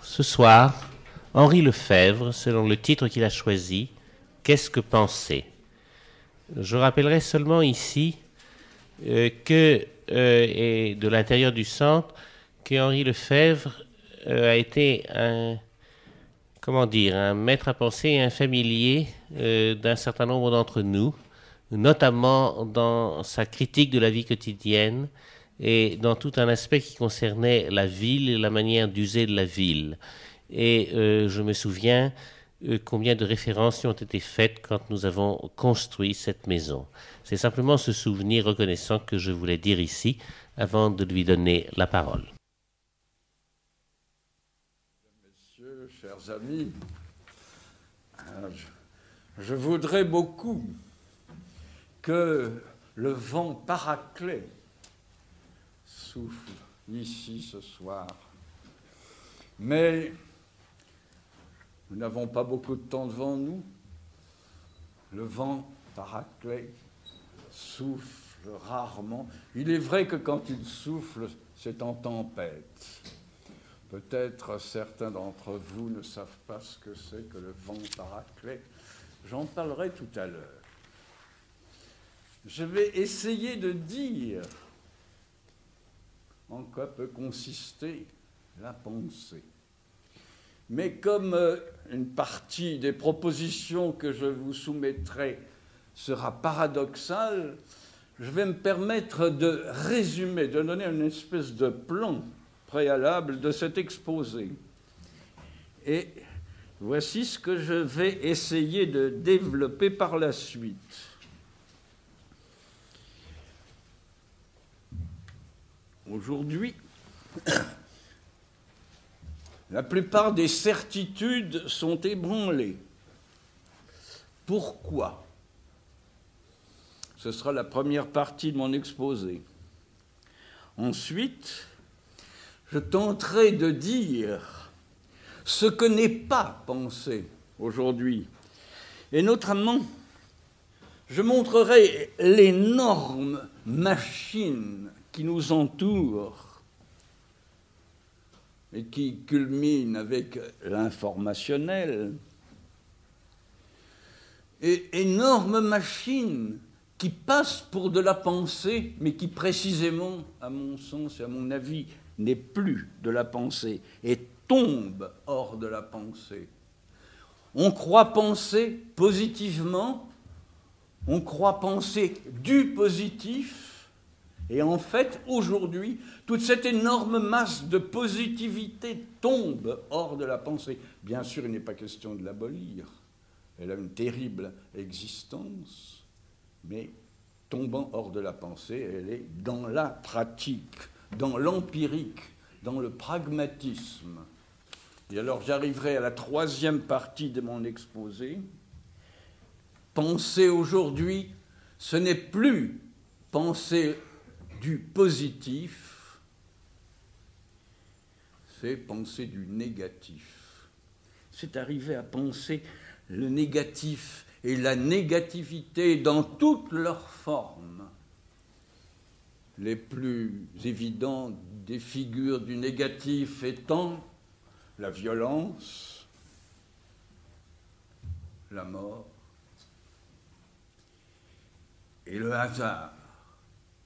Ce soir, Henri Lefebvre, selon le titre qu'il a choisi, « Qu'est-ce que penser ?» Je rappellerai seulement ici et de l'intérieur du centre, qu'Henri Lefebvre a été un maître à penser et un familier d'un certain nombre d'entre nous, notamment dans sa critique de la vie quotidienne et dans tout un aspect qui concernait la ville et la manière d'user de la ville. Et je me souviens combien de références y ont été faites quand nous avons construit cette maison. C'est simplement ce souvenir reconnaissant que je voulais dire ici avant de lui donner la parole. Messieurs, chers amis, je voudrais beaucoup que le vent Paraclet souffle ici ce soir. Mais nous n'avons pas beaucoup de temps devant nous. Le vent Paraclet souffle rarement. Il est vrai que quand il souffle, c'est en tempête. Peut-être certains d'entre vous ne savent pas ce que c'est que le vent Paraclet. J'en parlerai tout à l'heure. Je vais essayer de dire en quoi peut consister la pensée. Mais comme une partie des propositions que je vous soumettrai sera paradoxale, je vais me permettre de résumer, de donner une espèce de plan préalable de cet exposé. Et voici ce que je vais essayer de développer par la suite. Aujourd'hui, la plupart des certitudes sont ébranlées. Pourquoi ? Ce sera la première partie de mon exposé. Ensuite, je tenterai de dire ce que n'est pas pensé aujourd'hui. Et notamment, je montrerai l'énorme machine qui nous entoure et qui culmine avec l'informationnel. Et énorme machine qui passe pour de la pensée, mais qui précisément, à mon sens et à mon avis, n'est plus de la pensée et tombe hors de la pensée. On croit penser positivement, on croit penser du positif, et en fait, aujourd'hui, toute cette énorme masse de positivité tombe hors de la pensée. Bien sûr, il n'est pas question de l'abolir. Elle a une terrible existence, mais tombant hors de la pensée, elle est dans la pratique, dans l'empirique, dans le pragmatisme. Et alors, j'arriverai à la troisième partie de mon exposé. Penser aujourd'hui, ce n'est plus penser du positif, c'est penser du négatif. C'est arriver à penser le négatif et la négativité dans toutes leurs formes. Les plus évidentes des figures du négatif étant la violence, la mort et le hasard.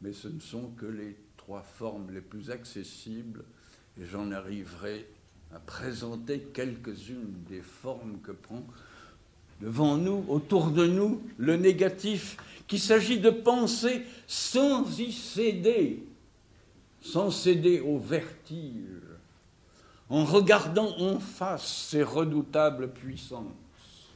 Mais ce ne sont que les trois formes les plus accessibles, et j'en arriverai à présenter quelques-unes des formes que prend devant nous, autour de nous, le négatif, qu'il s'agit de penser sans y céder, sans céder au vertige, en regardant en face ces redoutables puissances.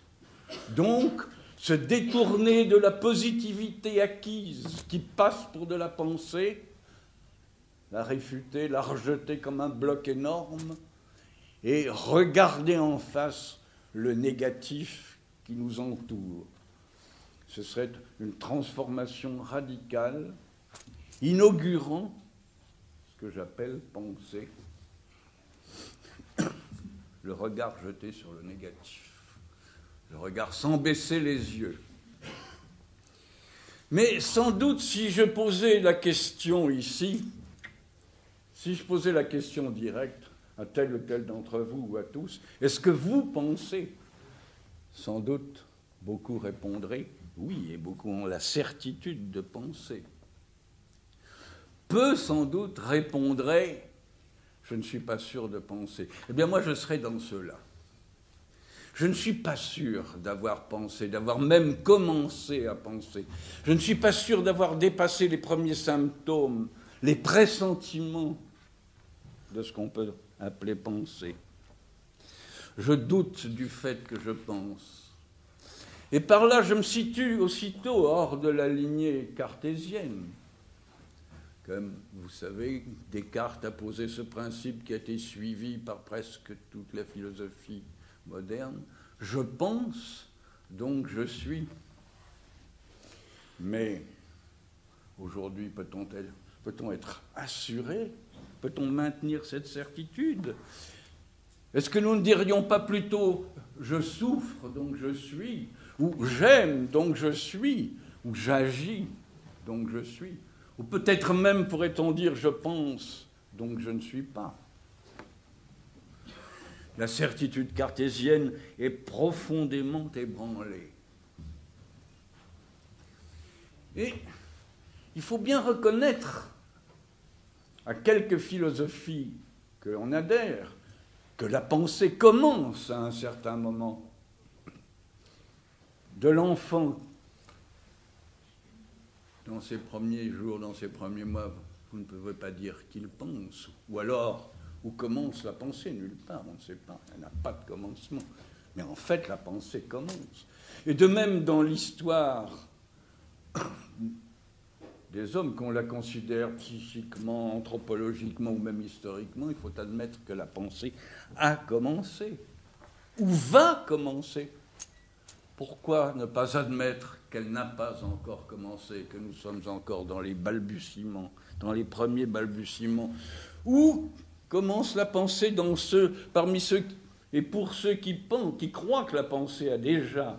Donc, se détourner de la positivité acquise qui passe pour de la pensée, la réfuter, la rejeter comme un bloc énorme, et regarder en face le négatif qui nous entoure. Ce serait une transformation radicale, inaugurant ce que j'appelle penser, le regard jeté sur le négatif. Le regard sans baisser les yeux. Mais sans doute, si je posais la question ici, si je posais la question directe, à tel ou tel d'entre vous ou à tous, est-ce que vous pensez? Sans doute, beaucoup répondraient oui, et beaucoup ont la certitude de penser. Peu, sans doute, répondraient je ne suis pas sûr de penser. Eh bien, moi, je serais dans ceux-là. Je ne suis pas sûr d'avoir pensé, d'avoir même commencé à penser. Je ne suis pas sûr d'avoir dépassé les premiers symptômes, les pressentiments de ce qu'on peut appeler penser. Je doute du fait que je pense. Et par là, je me situe aussitôt hors de la lignée cartésienne. Comme vous savez, Descartes a posé ce principe qui a été suivi par presque toute la philosophie moderne. Je pense, donc je suis. Mais aujourd'hui, peut-on être assuré? Peut-on maintenir cette certitude? Est-ce que nous ne dirions pas plutôt « je souffre, donc je suis » ou « j'aime, donc je suis » ou « j'agis, donc je suis » ou peut-être même pourrait-on dire « je pense, donc je ne suis pas ». La certitude cartésienne est profondément ébranlée. Et il faut bien reconnaître à quelques philosophies que l'on adhère que la pensée commence à un certain moment. De l'enfant, dans ses premiers jours, dans ses premiers mois, vous ne pouvez pas dire qu'il pense, ou alors, où commence la pensée? Nulle part, on ne sait pas, elle n'a pas de commencement. Mais en fait, la pensée commence. Et de même, dans l'histoire des hommes, qu'on la considère psychiquement, anthropologiquement ou même historiquement, il faut admettre que la pensée a commencé, ou va commencer. Pourquoi ne pas admettre qu'elle n'a pas encore commencé, que nous sommes encore dans les balbutiements, dans les premiers balbutiements? Où commence la pensée parmi ceux et pour ceux qui pensent, qui croient que la pensée a déjà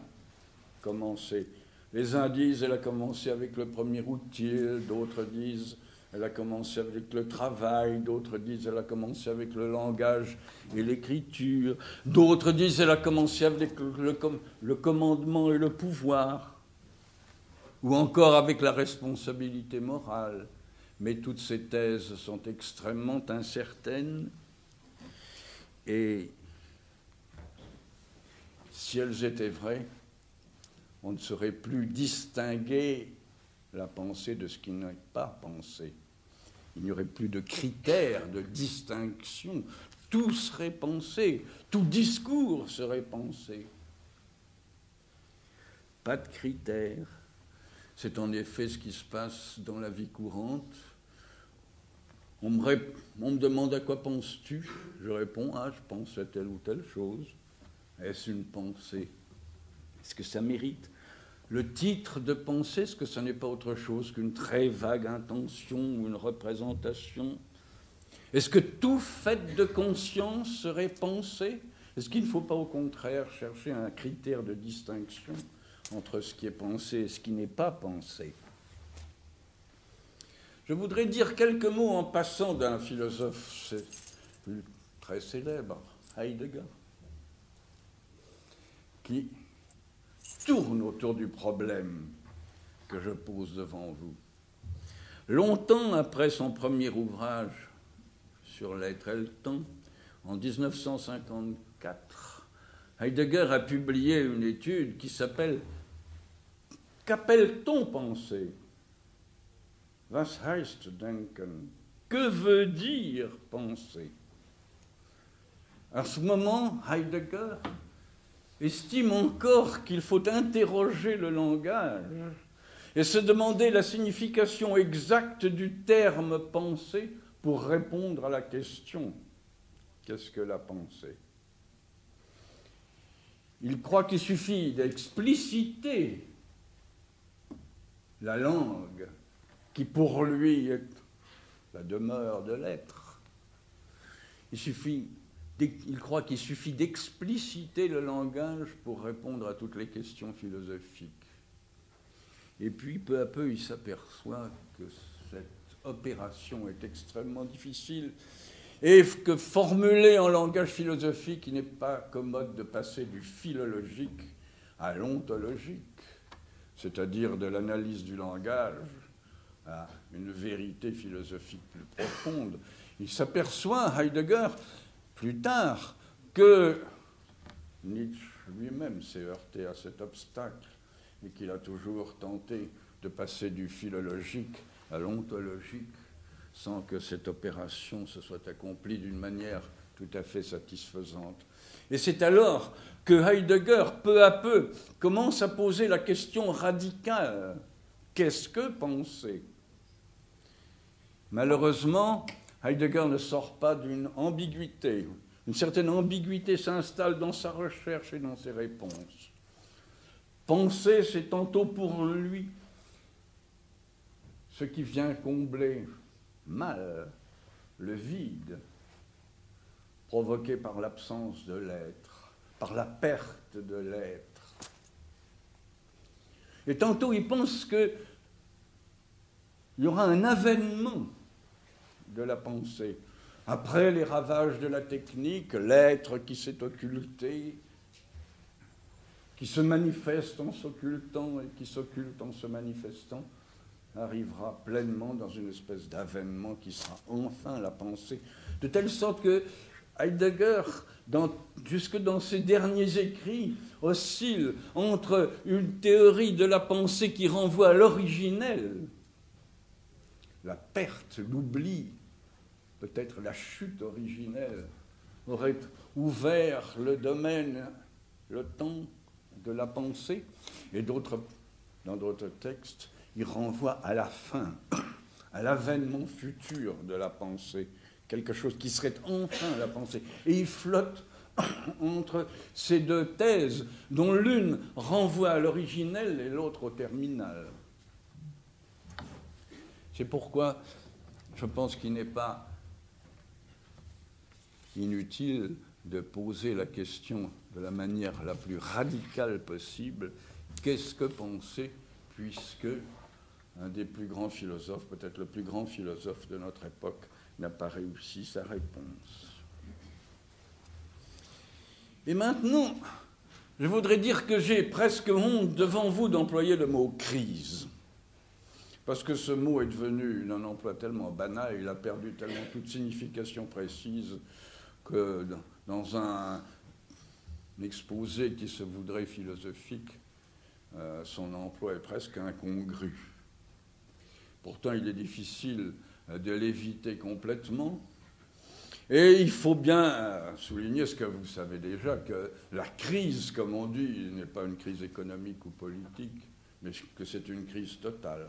commencé? Les uns disent qu'elle a commencé avec le premier outil, d'autres disent qu'elle a commencé avec le travail, d'autres disent qu'elle a commencé avec le langage et l'écriture, d'autres disent qu'elle a commencé avec le commandement et le pouvoir, ou encore avec la responsabilité morale. Mais toutes ces thèses sont extrêmement incertaines et si elles étaient vraies, on ne saurait plus distinguer la pensée de ce qui n'est pas pensé. Il n'y aurait plus de critères de distinction. Tout serait pensé, tout discours serait pensé. Pas de critères. C'est en effet ce qui se passe dans la vie courante. On me demande à quoi penses-tu? Je réponds, je pense à telle ou telle chose. Est-ce une pensée? Est-ce que ça mérite le titre de pensée? Est-ce que ce n'est pas autre chose qu'une très vague intention ou une représentation? Est-ce que tout fait de conscience serait pensée? Est-ce qu'il ne faut pas au contraire chercher un critère de distinction entre ce qui est pensé et ce qui n'est pas pensé? Je voudrais dire quelques mots en passant d'un philosophe très célèbre, Heidegger, qui tourne autour du problème que je pose devant vous. Longtemps après son premier ouvrage sur l'être et le temps, en 1954, Heidegger a publié une étude qui s'appelle « Qu'appelle-t-on penser ?» Was heißt denken? Que veut dire penser? À ce moment, Heidegger estime encore qu'il faut interroger le langage et se demander la signification exacte du terme « penser » pour répondre à la question « qu'est-ce que la pensée ?» Il croit qu'il suffit d'expliciter la langue qui pour lui est la demeure de l'être. Il croit qu'il suffit d'expliciter le langage pour répondre à toutes les questions philosophiques. Et puis, peu à peu, il s'aperçoit que cette opération est extrêmement difficile et que formuler en langage philosophique, il n'est pas commode de passer du philologique à l'ontologique, c'est-à-dire de l'analyse du langage à une vérité philosophique plus profonde. Il s'aperçoit, Heidegger, plus tard, que Nietzsche lui-même s'est heurté à cet obstacle et qu'il a toujours tenté de passer du philologique à l'ontologique sans que cette opération se soit accomplie d'une manière tout à fait satisfaisante. Et c'est alors que Heidegger, peu à peu, commence à poser la question radicale. Qu'est-ce que penser ? Malheureusement, Heidegger ne sort pas d'une ambiguïté. Une certaine ambiguïté s'installe dans sa recherche et dans ses réponses. Penser, c'est tantôt pour lui ce qui vient combler mal le vide provoqué par l'absence de l'être, par la perte de l'être. Et tantôt, il pense qu'il y aura un avènement de la pensée. Après les ravages de la technique, l'être qui s'est occulté, qui se manifeste en s'occultant et qui s'occulte en se manifestant, arrivera pleinement dans une espèce d'avènement qui sera enfin la pensée. De telle sorte que Heidegger, jusque dans ses derniers écrits, oscille entre une théorie de la pensée qui renvoie à l'originel, la perte, l'oubli, peut-être la chute originelle, aurait ouvert le domaine, le temps de la pensée, et dans d'autres textes, il renvoie à la fin, à l'avènement futur de la pensée, quelque chose qui serait enfin la pensée. Et il flotte entre ces deux thèses, dont l'une renvoie à l'originel et l'autre au terminal. C'est pourquoi je pense qu'il n'est pas inutile de poser la question de la manière la plus radicale possible. Qu'est-ce que penser, puisque un des plus grands philosophes, peut-être le plus grand philosophe de notre époque, n'a pas réussi sa réponse. Et maintenant, je voudrais dire que j'ai presque honte devant vous d'employer le mot « crise ». Parce que ce mot est devenu un emploi tellement banal, il a perdu tellement toute signification précise que dans un exposé qui se voudrait philosophique, son emploi est presque incongru. Pourtant, il est difficile de l'éviter complètement. Et il faut bien souligner ce que vous savez déjà, que la crise, comme on dit, n'est pas une crise économique ou politique, mais que c'est une crise totale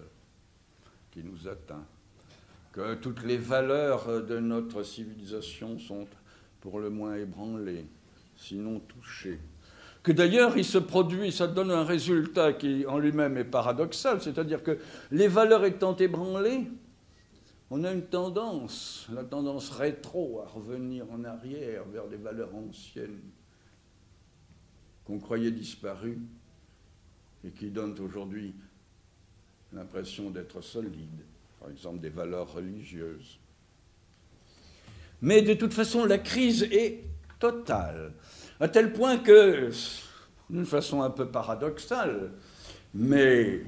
qui nous atteint. Que toutes les valeurs de notre civilisation sont pour le moins ébranlées, sinon touchées. Que d'ailleurs, il se produit, ça donne un résultat qui en lui-même est paradoxal, c'est-à-dire que les valeurs étant ébranlées, on a une tendance, la tendance rétro, à revenir en arrière vers des valeurs anciennes qu'on croyait disparues et qui donnent aujourd'hui l'impression d'être solides, par exemple des valeurs religieuses. Mais de toute façon, la crise est totale, à tel point que, d'une façon un peu paradoxale, mais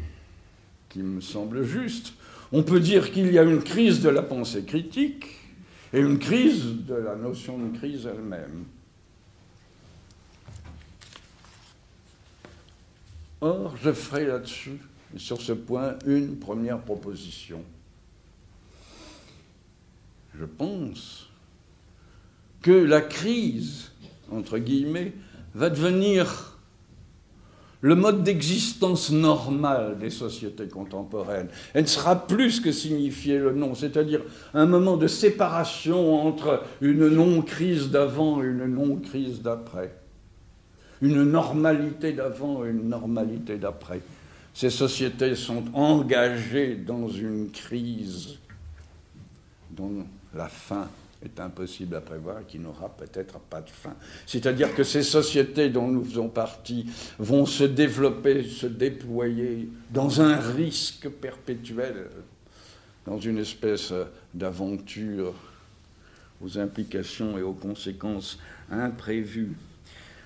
qui me semble juste, on peut dire qu'il y a une crise de la pensée critique et une crise de la notion de crise elle-même. Or, je ferai là-dessus, sur ce point, une première proposition. Je pense que la crise, entre guillemets, va devenir le mode d'existence normal des sociétés contemporaines. Elle ne sera plus ce que signifiait le nom, c'est-à-dire un moment de séparation entre une non-crise d'avant et une non-crise d'après. Une normalité d'avant et une normalité d'après. Ces sociétés sont engagées dans une crise dont la fin est impossible à prévoir et qui n'aura peut-être pas de fin. C'est-à-dire que ces sociétés dont nous faisons partie vont se développer, se déployer dans un risque perpétuel, dans une espèce d'aventure aux implications et aux conséquences imprévues.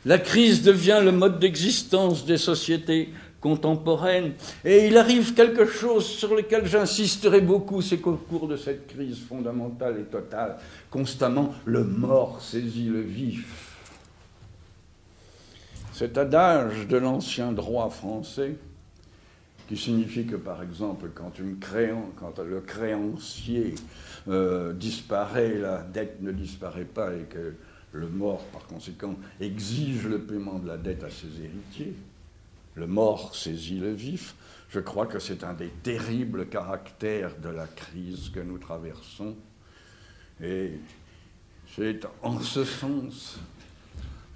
La crise devient le mode d'existence des sociétés contemporaines. Et il arrive quelque chose sur lequel j'insisterai beaucoup, c'est qu'au cours de cette crise fondamentale et totale, constamment, le mort saisit le vif. Cet adage de l'ancien droit français, qui signifie que, par exemple, quand le créancier disparaît, la dette ne disparaît pas et que le mort, par conséquent, exige le paiement de la dette à ses héritiers. Le mort saisit le vif. Je crois que c'est un des terribles caractères de la crise que nous traversons. Et c'est en ce sens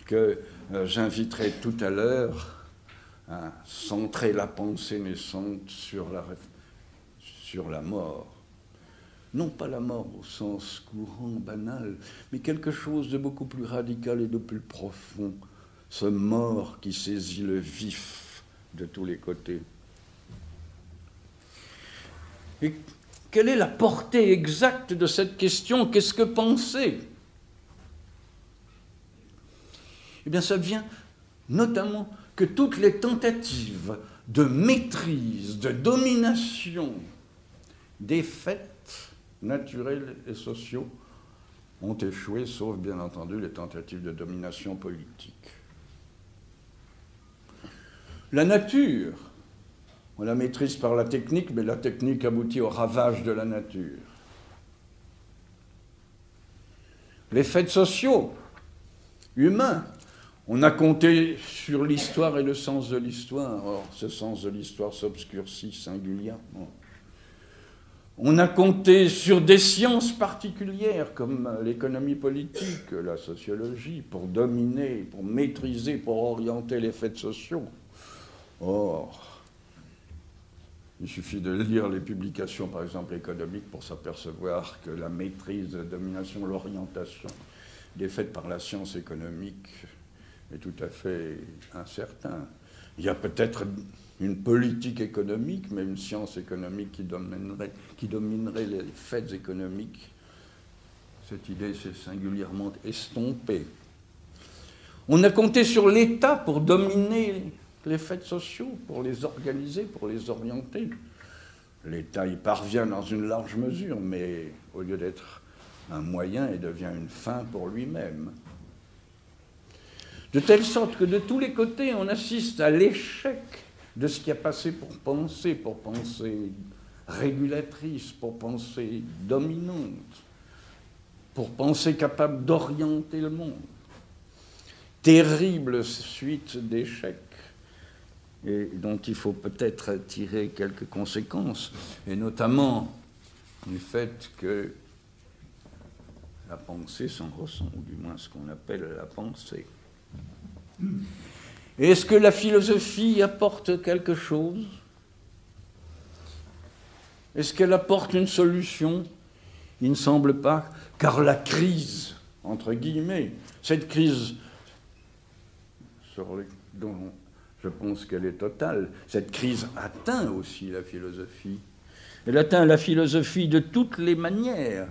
que j'inviterai tout à l'heure à centrer la pensée naissante sur la mort. Non pas la mort au sens courant, banal, mais quelque chose de beaucoup plus radical et de plus profond. Ce mort qui saisit le vif de tous les côtés. Et quelle est la portée exacte de cette question? Qu'est-ce que penser? Eh bien, ça vient notamment que toutes les tentatives de maîtrise, de domination des faits naturels et sociaux ont échoué, sauf bien entendu les tentatives de domination politique. La nature, on la maîtrise par la technique, mais la technique aboutit au ravage de la nature. Les faits sociaux, humains, on a compté sur l'histoire et le sens de l'histoire. Or, ce sens de l'histoire s'obscurcit singulièrement. On a compté sur des sciences particulières comme l'économie politique, la sociologie, pour dominer, pour maîtriser, pour orienter les faits sociaux. Or, il suffit de lire les publications, par exemple économiques, pour s'apercevoir que la maîtrise, la domination, l'orientation des faits par la science économique est tout à fait incertain. Il y a peut-être une politique économique, mais une science économique qui dominerait les faits économiques. Cette idée s'est singulièrement estompée. On a compté sur l'État pour dominer les faits sociaux, pour les organiser, pour les orienter. L'État y parvient dans une large mesure, mais au lieu d'être un moyen, il devient une fin pour lui-même. De telle sorte que de tous les côtés, on assiste à l'échec de ce qui a passé pour pensée régulatrice, pour pensée dominante, pour pensée capable d'orienter le monde. Terrible suite d'échecs, et dont il faut peut-être tirer quelques conséquences, et notamment du fait que la pensée s'en ressent, ou du moins ce qu'on appelle la pensée. Est-ce que la philosophie apporte quelque chose? Est-ce qu'elle apporte une solution? Il ne semble pas, car la crise, entre guillemets, cette crise dont je pense qu'elle est totale, cette crise atteint aussi la philosophie. Elle atteint la philosophie de toutes les manières,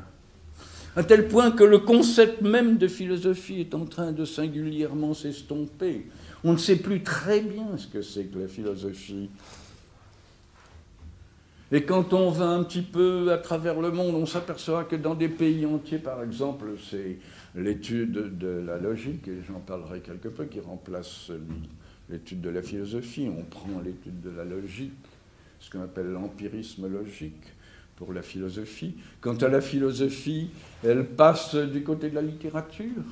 à tel point que le concept même de philosophie est en train de singulièrement s'estomper. On ne sait plus très bien ce que c'est que la philosophie. Et quand on va un petit peu à travers le monde, on s'aperçoit que dans des pays entiers, par exemple, c'est l'étude de la logique, et j'en parlerai quelque peu, qui remplace l'étude de la philosophie. On prend l'étude de la logique, ce qu'on appelle l'empirisme logique, pour la philosophie. Quant à la philosophie, elle passe du côté de la littérature,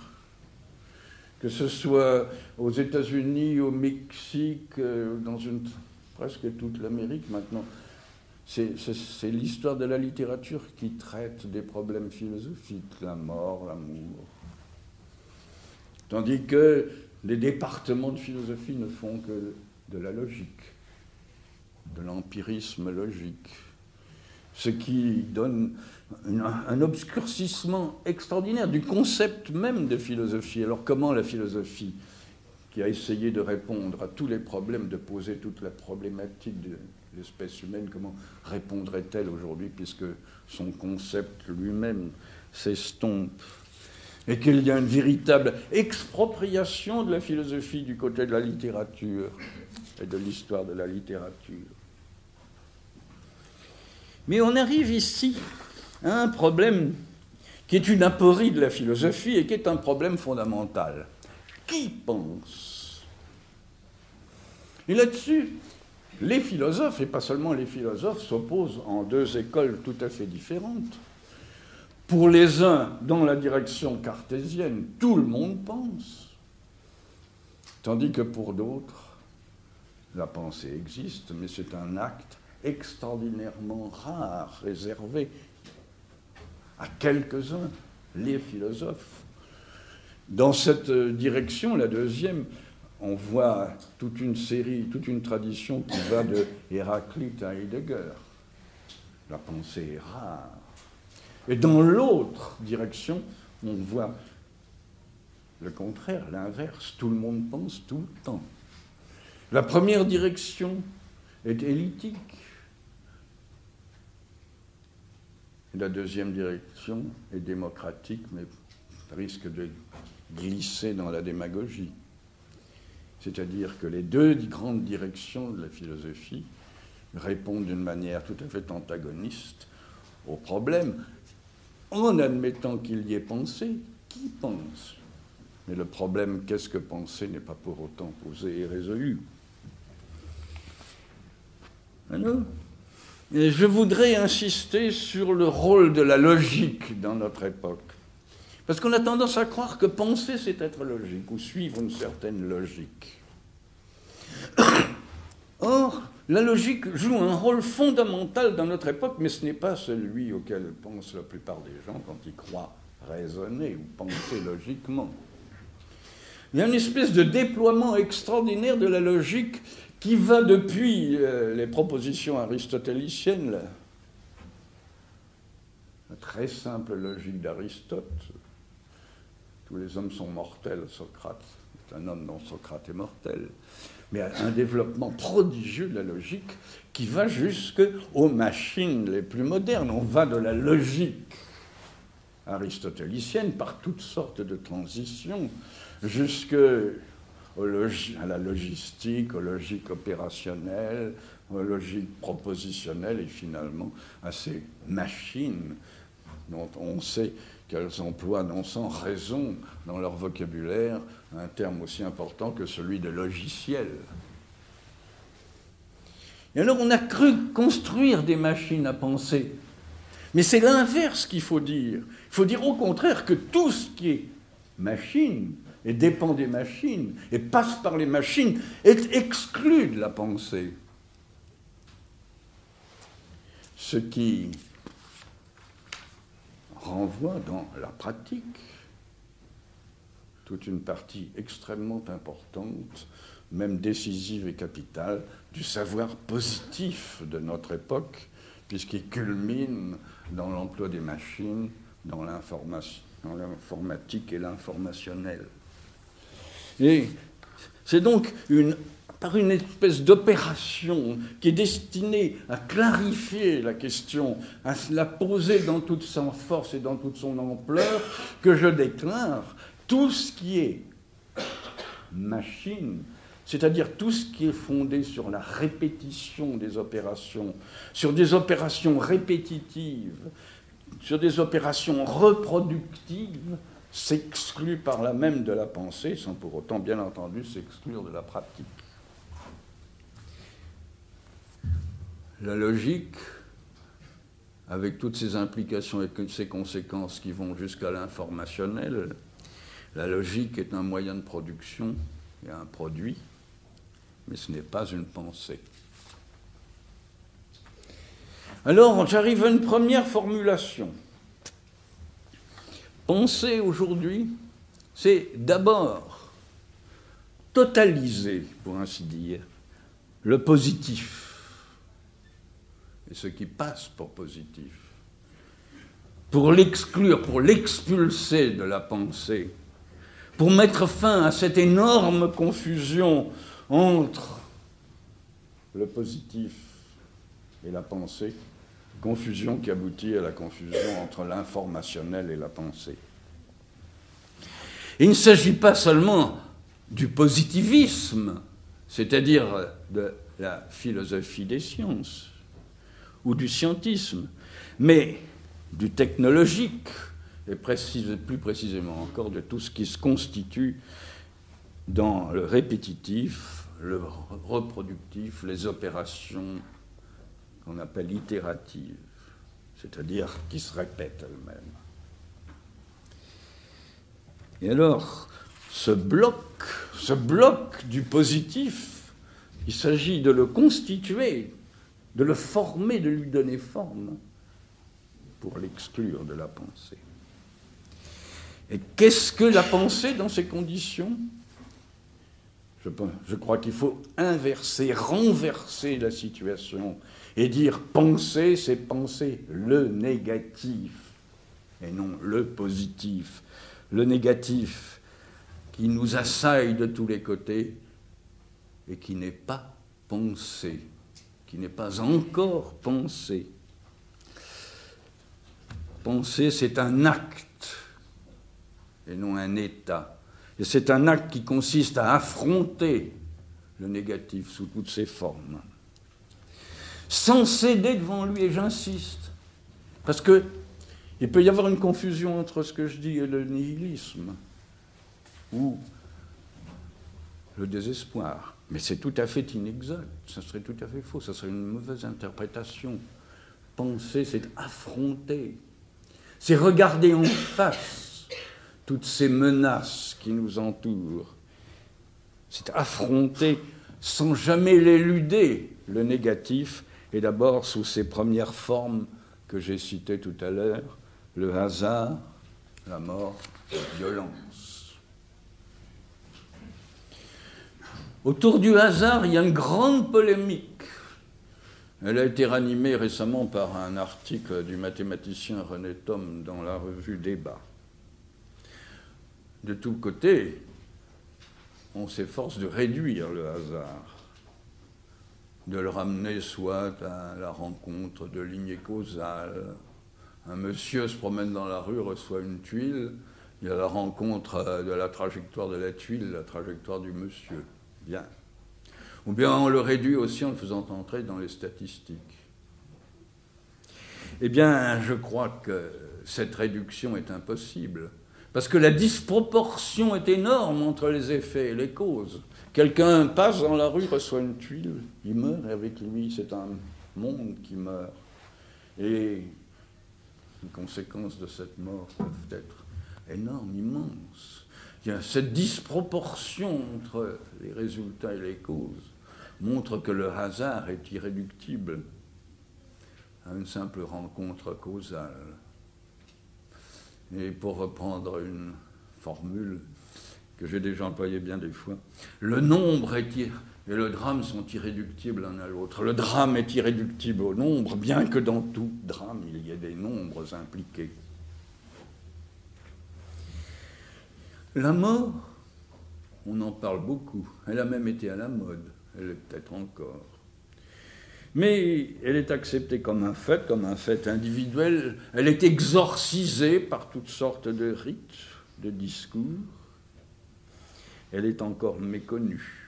que ce soit aux États-Unis, au Mexique, dans presque toute l'Amérique maintenant. C'est l'histoire de la littérature qui traite des problèmes philosophiques, la mort, l'amour. Tandis que les départements de philosophie ne font que de la logique, de l'empirisme logique. Ce qui donne un obscurcissement extraordinaire du concept même de philosophie. Alors comment la philosophie, qui a essayé de répondre à tous les problèmes, de poser toute la problématique de l'espèce humaine, comment répondrait-elle aujourd'hui, puisque son concept lui-même s'estompe? et qu'il y a une véritable expropriation de la philosophie du côté de la littérature et de l'histoire de la littérature. Mais on arrive ici à un problème qui est une aporie de la philosophie et qui est un problème fondamental. Qui pense? Et là-dessus, les philosophes, et pas seulement les philosophes, s'opposent en deux écoles tout à fait différentes. Pour les uns, dans la direction cartésienne, tout le monde pense, tandis que pour d'autres, la pensée existe, mais c'est un acte extraordinairement rare, réservé à quelques-uns, les philosophes. Dans cette direction, la deuxième, on voit toute une série, toute une tradition qui va de Héraclite à Heidegger. La pensée est rare. Et dans l'autre direction, on voit le contraire, l'inverse. Tout le monde pense tout le temps. La première direction est élitique. Et la deuxième direction est démocratique, mais risque de glisser dans la démagogie. C'est-à-dire que les deux grandes directions de la philosophie répondent d'une manière tout à fait antagoniste au problème, en admettant qu'il y ait pensée. Qui pense? Mais le problème, qu'est-ce que penser, n'est pas pour autant posé et résolu. Alors, je voudrais insister sur le rôle de la logique dans notre époque. Parce qu'on a tendance à croire que penser, c'est être logique, ou suivre une certaine logique. Or, la logique joue un rôle fondamental dans notre époque, mais ce n'est pas celui auquel pensent la plupart des gens quand ils croient raisonner ou penser logiquement. Il y a une espèce de déploiement extraordinaire de la logique qui va depuis les propositions aristotéliciennes, la très simple logique d'Aristote. Tous les hommes sont mortels, Socrate est un homme dont Socrate est mortel. Mais un développement prodigieux de la logique qui va jusqu'aux machines les plus modernes. On va de la logique aristotélicienne par toutes sortes de transitions jusqu'à la logistique, aux logiques opérationnelles, aux logiques propositionnelles et finalement à ces machines dont on sait qu'elles emploient non sans raison dans leur vocabulaire un terme aussi important que celui de logiciel. Et alors on a cru construire des machines à penser, mais c'est l'inverse qu'il faut dire. Il faut dire au contraire que tout ce qui est machine et dépend des machines et passe par les machines est exclu de la pensée. Ce qui renvoie dans la pratique toute une partie extrêmement importante, même décisive et capitale, du savoir positif de notre époque, puisqu'il culmine dans l'emploi des machines, dans l'informatique et l'informationnel. Et c'est donc par une espèce d'opération qui est destinée à clarifier la question, à la poser dans toute sa force et dans toute son ampleur, que je déclare tout ce qui est machine, c'est-à-dire tout ce qui est fondé sur la répétition des opérations, sur des opérations répétitives, sur des opérations reproductives, s'exclut par là même de la pensée, sans pour autant, bien entendu, s'exclure de la pratique. La logique, avec toutes ses implications et ses conséquences qui vont jusqu'à l'informationnel, la logique est un moyen de production et un produit, mais ce n'est pas une pensée. Alors, j'arrive à une première formulation. Penser aujourd'hui, c'est d'abord totaliser, pour ainsi dire, le positif et ce qui passe pour positif, pour l'exclure, pour l'expulser de la pensée, pour mettre fin à cette énorme confusion entre le positif et la pensée, confusion qui aboutit à la confusion entre l'informationnel et la pensée. Il ne s'agit pas seulement du positivisme, c'est-à-dire de la philosophie des sciences ou du scientisme, mais du technologique, et plus précisément encore de tout ce qui se constitue dans le répétitif, le reproductif, les opérations qu'on appelle itératives, c'est-à-dire qui se répètent elles-mêmes. Et alors, ce bloc du positif, il s'agit de le constituer, de le former, de lui donner forme, pour l'exclure de la pensée. Et qu'est-ce que la pensée dans ces conditions ? Je crois qu'il faut renverser la situation et dire penser, c'est penser le négatif et non le positif. Le négatif qui nous assaille de tous les côtés et qui n'est pas pensé, qui n'est pas encore pensé. Penser, c'est un acte et non un état. Et c'est un acte qui consiste à affronter le négatif sous toutes ses formes, sans céder devant lui, et j'insiste, parce qu'il peut y avoir une confusion entre ce que je dis et le nihilisme, ou le désespoir. Mais c'est tout à fait inexact, ça serait tout à fait faux, ça serait une mauvaise interprétation. Penser, c'est affronter, c'est regarder en face toutes ces menaces qui nous entourent. C'est affronter sans jamais l'éluder, le négatif, et d'abord sous ses premières formes que j'ai citées tout à l'heure, le hasard, la mort, la violence. Autour du hasard, il y a une grande polémique. Elle a été ranimée récemment par un article du mathématicien René Thom dans la revue Débat. De tous côtés, on s'efforce de réduire le hasard, de le ramener soit à la rencontre de lignées causales. Un monsieur se promène dans la rue, reçoit une tuile, il y a la rencontre de la trajectoire de la tuile, la trajectoire du monsieur. Bien. Ou bien on le réduit aussi en le faisant entrer dans les statistiques. Eh bien, je crois que cette réduction est impossible. Parce que la disproportion est énorme entre les effets et les causes. Quelqu'un passe dans la rue, reçoit une tuile, il meurt, et avec lui, c'est un monde qui meurt. Et les conséquences de cette mort peuvent être énormes, immenses. Il y a cette disproportion entre les résultats et les causes montre que le hasard est irréductible à une simple rencontre causale. Et pour reprendre une formule que j'ai déjà employée bien des fois, le nombre et le drame sont irréductibles l'un à l'autre. Le drame est irréductible au nombre, bien que dans tout drame, il y ait des nombres impliqués. La mort, on en parle beaucoup. Elle a même été à la mode. Elle est peut-être encore. Mais elle est acceptée comme un fait individuel. Elle est exorcisée par toutes sortes de rites, de discours. Elle est encore méconnue.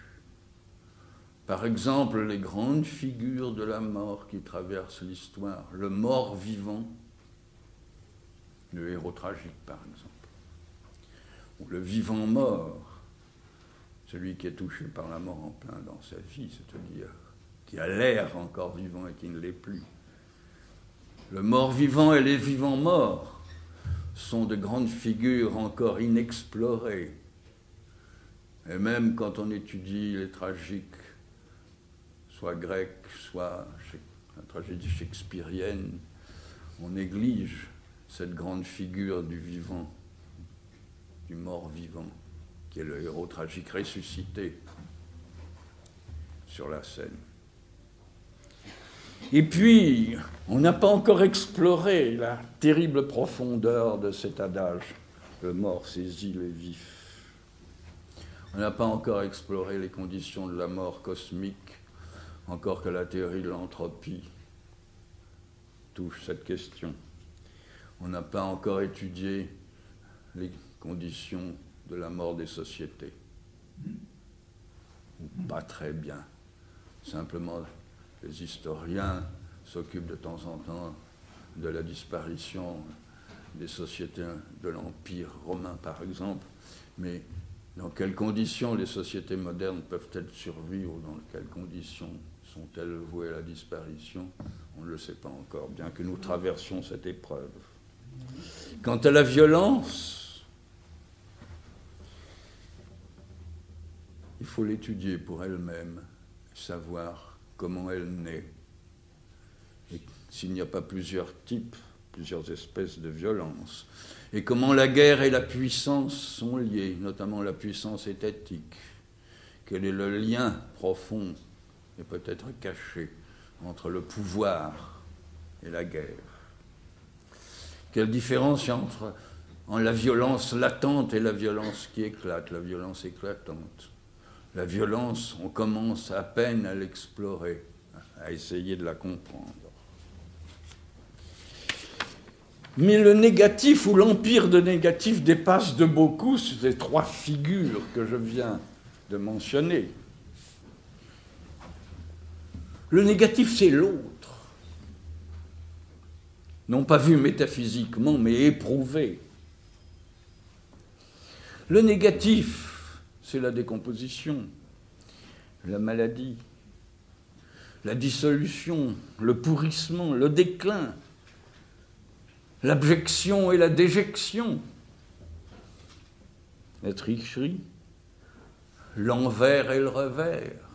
Par exemple, les grandes figures de la mort qui traversent l'histoire. Le mort-vivant, le héros tragique par exemple. Ou le vivant-mort, celui qui est touché par la mort en plein dans sa vie, c'est-à-dire qui a l'air encore vivant et qui ne l'est plus. Le mort-vivant et les vivants-morts sont de grandes figures encore inexplorées. Et même quand on étudie les tragiques, soit grecques, soit la tragédie shakespearienne, on néglige cette grande figure du vivant, du mort-vivant, qui est le héros tragique ressuscité sur la scène. Et puis, on n'a pas encore exploré la terrible profondeur de cet adage « le mort saisit les vifs ». On n'a pas encore exploré les conditions de la mort cosmique, encore que la théorie de l'entropie touche cette question. On n'a pas encore étudié les conditions de la mort des sociétés. Ou pas très bien. Simplement, les historiens s'occupent de temps en temps de la disparition des sociétés de l'Empire romain, par exemple, mais dans quelles conditions les sociétés modernes peuvent-elles survivre, dans quelles conditions sont-elles vouées à la disparition, on ne le sait pas encore, bien que nous traversions cette épreuve. Quant à la violence, il faut l'étudier pour elle-même, savoir comment elle naît, et s'il n'y a pas plusieurs types, plusieurs espèces de violence, et comment la guerre et la puissance sont liées, notamment la puissance étatique. Quel est le lien profond et peut-être caché entre le pouvoir et la guerre? Quelle différence il y a entre la violence latente et la violence qui éclate, la violence éclatante? La violence, on commence à peine à l'explorer, à essayer de la comprendre. Mais le négatif ou l'empire de négatif dépasse de beaucoup ces trois figures que je viens de mentionner. Le négatif, c'est l'autre. Non pas vu métaphysiquement, mais éprouvé. Le négatif, c'est la décomposition, la maladie, la dissolution, le pourrissement, le déclin, l'abjection et la déjection, la tricherie, l'envers et le revers,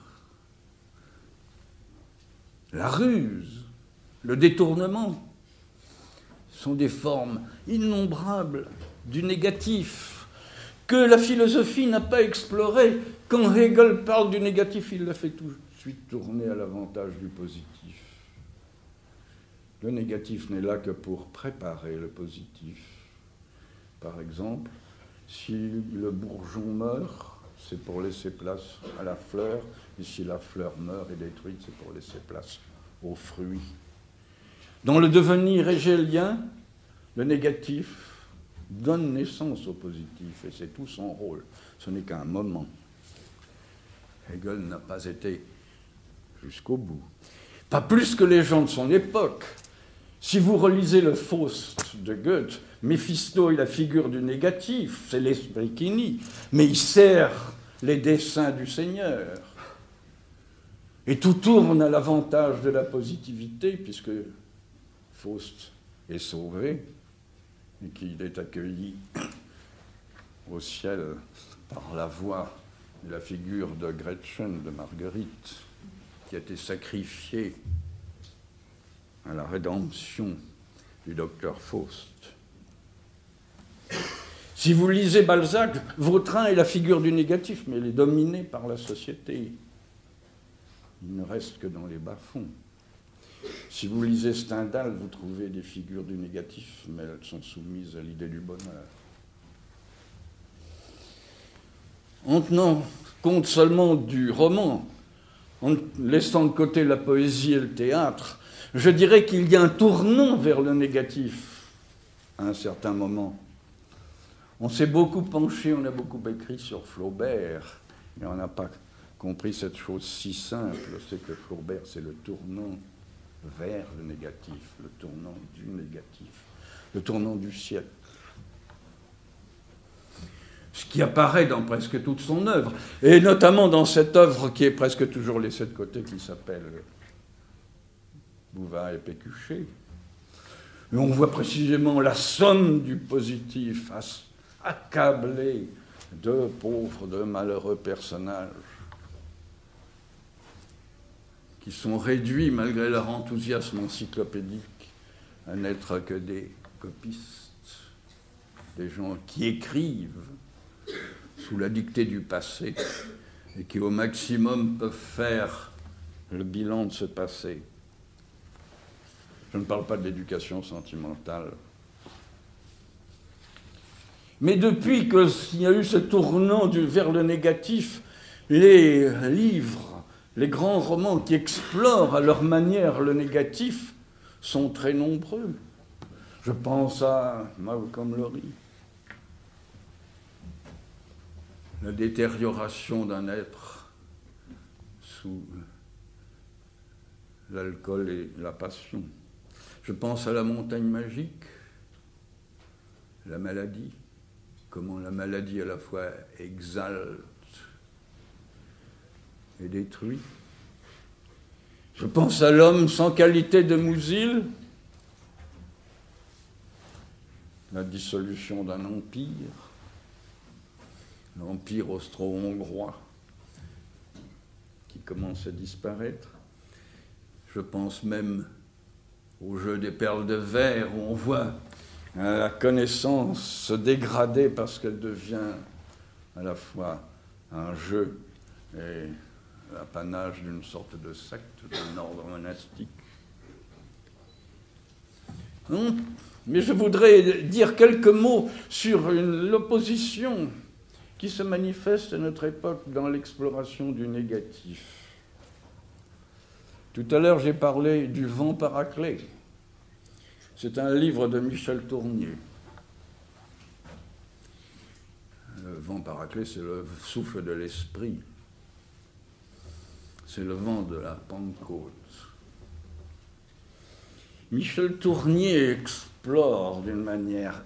la ruse, le détournement, sont des formes innombrables du négatif que la philosophie n'a pas exploré. Quand Hegel parle du négatif, il l'a fait tout de suite tourner à l'avantage du positif. Le négatif n'est là que pour préparer le positif. Par exemple, si le bourgeon meurt, c'est pour laisser place à la fleur, et si la fleur meurt et détruite, c'est pour laisser place aux fruits. Dans le devenir hégélien, le négatif donne naissance au positif, et c'est tout son rôle. Ce n'est qu'un moment. Hegel n'a pas été jusqu'au bout. Pas plus que les gens de son époque. Si vous relisez le Faust de Goethe, Méphisto est la figure du négatif, c'est l'esprit qui nie, mais il sert les desseins du Seigneur. Et tout tourne à l'avantage de la positivité, puisque Faust est sauvé et qu'il est accueilli au ciel par la voix de la figure de Gretchen, de Marguerite, qui a été sacrifiée à la rédemption du docteur Faust. Si vous lisez Balzac, Vautrin est la figure du négatif, mais elle est dominée par la société. Il ne reste que dans les bas-fonds. Si vous lisez Stendhal, vous trouvez des figures du négatif, mais elles sont soumises à l'idée du bonheur. En tenant compte seulement du roman, en laissant de côté la poésie et le théâtre, je dirais qu'il y a un tournant vers le négatif à un certain moment. On s'est beaucoup penché, on a beaucoup écrit sur Flaubert, mais on n'a pas compris cette chose si simple, c'est que Flaubert, c'est le tournant vers le négatif, le tournant du négatif, le tournant du siècle. Ce qui apparaît dans presque toute son œuvre, et notamment dans cette œuvre qui est presque toujours laissée de côté, qui s'appelle Bouvard et Pécuchet. Et on voit précisément la somme du positif, accablé de pauvres, de malheureux personnages qui sont réduits, malgré leur enthousiasme encyclopédique, à n'être que des copistes, des gens qui écrivent sous la dictée du passé et qui, au maximum, peuvent faire le bilan de ce passé. Je ne parle pas de l'éducation sentimentale. Mais depuis qu'il y a eu ce tournant vers le négatif, les livres, les grands romans qui explorent à leur manière le négatif sont très nombreux. Je pense à Malcolm Lowry. la détérioration d'un être sous l'alcool et la passion. Je pense à la montagne magique, la maladie, comment la maladie à la fois exalte et détruit. Je pense à l'homme sans qualité de Mouzil, la dissolution d'un empire, l'empire austro-hongrois qui commence à disparaître. Je pense même au jeu des perles de verre où on voit la connaissance se dégrader parce qu'elle devient à la fois un jeu et l'apanage d'une sorte de secte, d'un ordre monastique. Mais je voudrais dire quelques mots sur l'opposition qui se manifeste à notre époque dans l'exploration du négatif. Tout à l'heure, j'ai parlé du vent Paraclet. C'est un livre de Michel Tournier. Le vent Paraclet, c'est le souffle de l'esprit. C'est le vent de la Pentecôte. Michel Tournier explore d'une manière